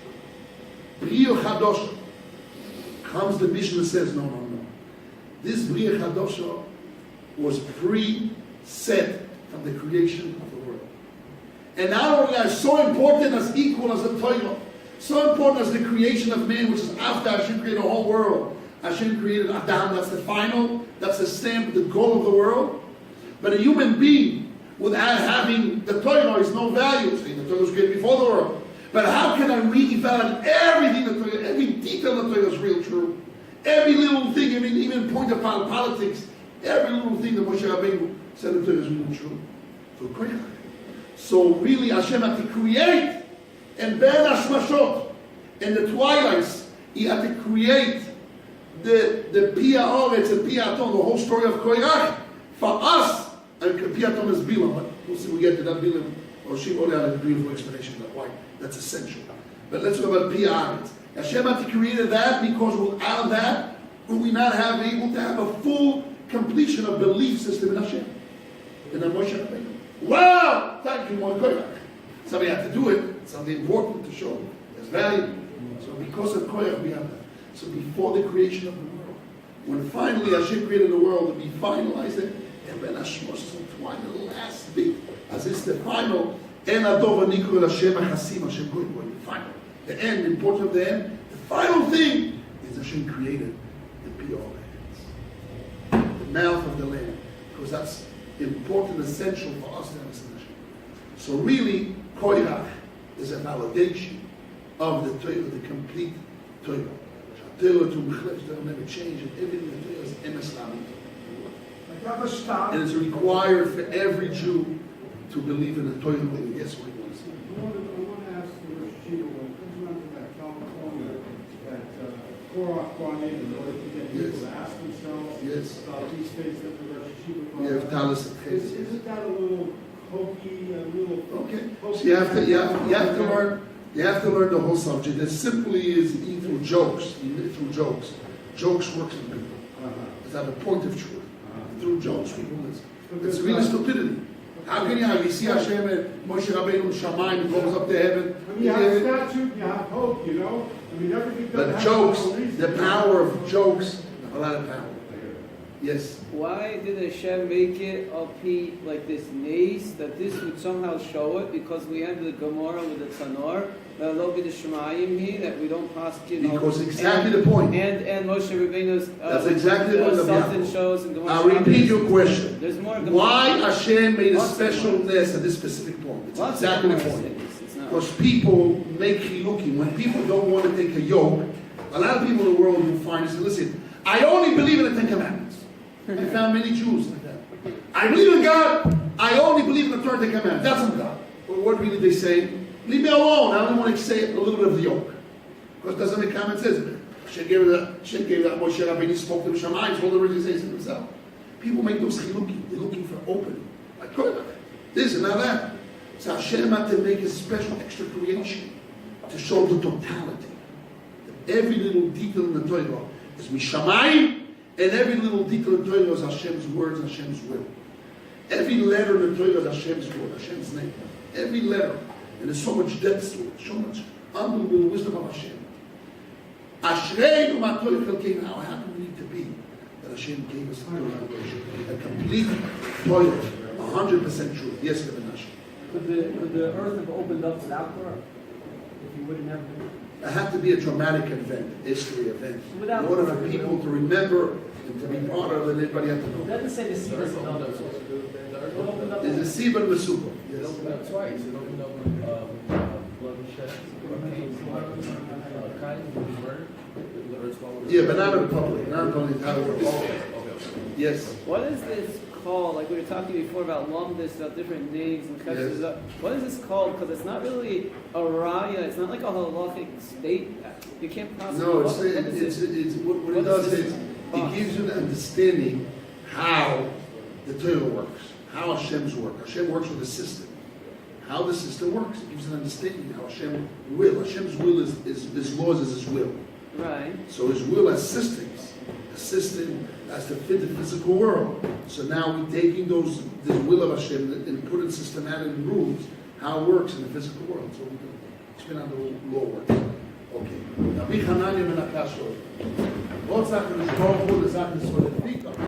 [SPEAKER 1] Bria Chadosha. Comes the Mishnah says, no. This Bria Chadosha was pre-set from the creation of the world. And not only are so important as equal as the Torah, so important as the creation of man, which is after Hashem created the whole world. Hashem created Adam, that's the final, that's the stamp, the goal of the world. But a human being, without having the Torah, is no value. The Torah was created before the world. But how can I really validate everything the Torah, every detail of the Torah is real true? Every little thing, even point of politics, every little thing that Moshe Rabbeinu said the Torah is real true. So really Hashem had to create, and Ben Hashmashot, in the twilights, he had to create the Pia Oretz and Pia Aton, the whole story of Korach, for us. And Pia Aton is Bilam, but we'll see, we get to that Bilam, or she only had a beautiful explanation of why that's essential. But let's go about Pia Oretz. Hashem had to create that because without that, will we not have able to have a full completion of belief system in Hashem. In the Moshe Rabbeinu. Wow! Thank you, Moshe Korach. Somebody had to do it. It's something important to show. There's value. So because of Korach, we have that. So before the creation of the world, when finally Hashem created the world, and we finalized it, and then Hashem was entwined the last bit, as it's the final, En Adov Nikol Hashem Hasim Hashem Goy Goy, the final. The end, the importance of the end, the final thing is Hashem created the Pia Oretz, the mouth of the land, because that's important, essential for us to understand Hashem. So really, Korach is a validation of the Torah, the complete Torah. They'll never change, and everything that there is emes lamid. And it's required for every Jew to believe in the Torah the way he gets what he wants.
[SPEAKER 5] I want to ask the Rosh Yeshiva, when it comes around to that California, that Korach brought in order to get people to ask themselves about these things that the Rosh Yeshiva brought up. Isn't that a little hokey, a little... Okay, so you have to learn... You have to learn the whole subject. It simply is through jokes. Jokes works with people. It's at the point of truth. Through jokes, people listen. It's really stupidity. How can you see Hashem and Moshe Rabbeinu Shamayim goes up to heaven? You have statute, you have hope, you know? Everything.
[SPEAKER 1] But jokes, the power of jokes, a lot of power. Yes.
[SPEAKER 2] Why did Hashem make it up like this nace, that this would somehow show it? Because we ended the Gemara with the Tanor, that will be the Shemayim here, that we don't pass,
[SPEAKER 1] Because exactly the point.
[SPEAKER 2] And Moshe Rabbeinu's
[SPEAKER 1] that's exactly the point
[SPEAKER 2] something shows in Gemara.
[SPEAKER 1] I'll repeat your question.
[SPEAKER 2] There's more Gemara.
[SPEAKER 1] Why Hashem made a special ness at this specific point? It's exactly the point. Because people make chilukim. When people don't want to take a yoke, a lot of people in the world will find this. Listen, I only believe in the Ten Commandments. I found many Jews like that. I believe in God. I only believe in the third commandment. That's in God. But what really they say? Leave me alone. I only want to say a little bit of the yoke. Because that's what the comment says. Hashem gave that Moshe Rabbeinu spoke to the Shammai. Told the religious says it himself. People make those chilukim. They're looking for opening. Like this and not that. So Hashem had to make a special extra creation to show the totality. That every little detail in the Torah is Mishamayim. And every little detail of Torah is Hashem's words and Hashem's will. Every letter in the Torah is Hashem's word, Hashem's name. Every letter. And there's so much depth to it, so much unbelievable wisdom of Hashem. Ashreinu ma Torah chelkeinu. How happy we need to be that Hashem gave us the Torah, a complete Torah, 100% true. Yes, Kevin Hashem.
[SPEAKER 10] Could the earth have opened up without Torah? If you wouldn't have been?
[SPEAKER 1] It had to be a dramatic event, history event,
[SPEAKER 10] Without
[SPEAKER 1] in order
[SPEAKER 10] Torah,
[SPEAKER 1] for people to remember and to be part of it. Everybody had to
[SPEAKER 10] It
[SPEAKER 1] know.
[SPEAKER 10] doesn't say the sea doesn't know those.
[SPEAKER 1] There's a Siba and a Suba.
[SPEAKER 11] It opened up twice. It opened up with blood and shed.
[SPEAKER 1] Yeah, but not in public. Not in public. How it works. Yes.
[SPEAKER 2] What is this called? Like we were talking before about lumdis, about different names and chesed.
[SPEAKER 1] Yes.
[SPEAKER 2] What is this called? Because it's not really a raya. It's not like a halachic state. You can't possibly.
[SPEAKER 1] No,
[SPEAKER 2] what is it?
[SPEAKER 1] what it does is it gives you an understanding how the Torah works, how Hashem's work. Hashem works with a system. How the system works. It gives an understanding how Hashem will. Hashem's will is His laws is His will.
[SPEAKER 2] Right.
[SPEAKER 1] So His will has systems. A system has to fit the physical world. So now we're taking the will of Hashem and put in systematic rules how it works in the physical world. So we can explain how the law works. Okay. Rabbi Hanania ben Akash. What Sachen is called for the Sachen is for the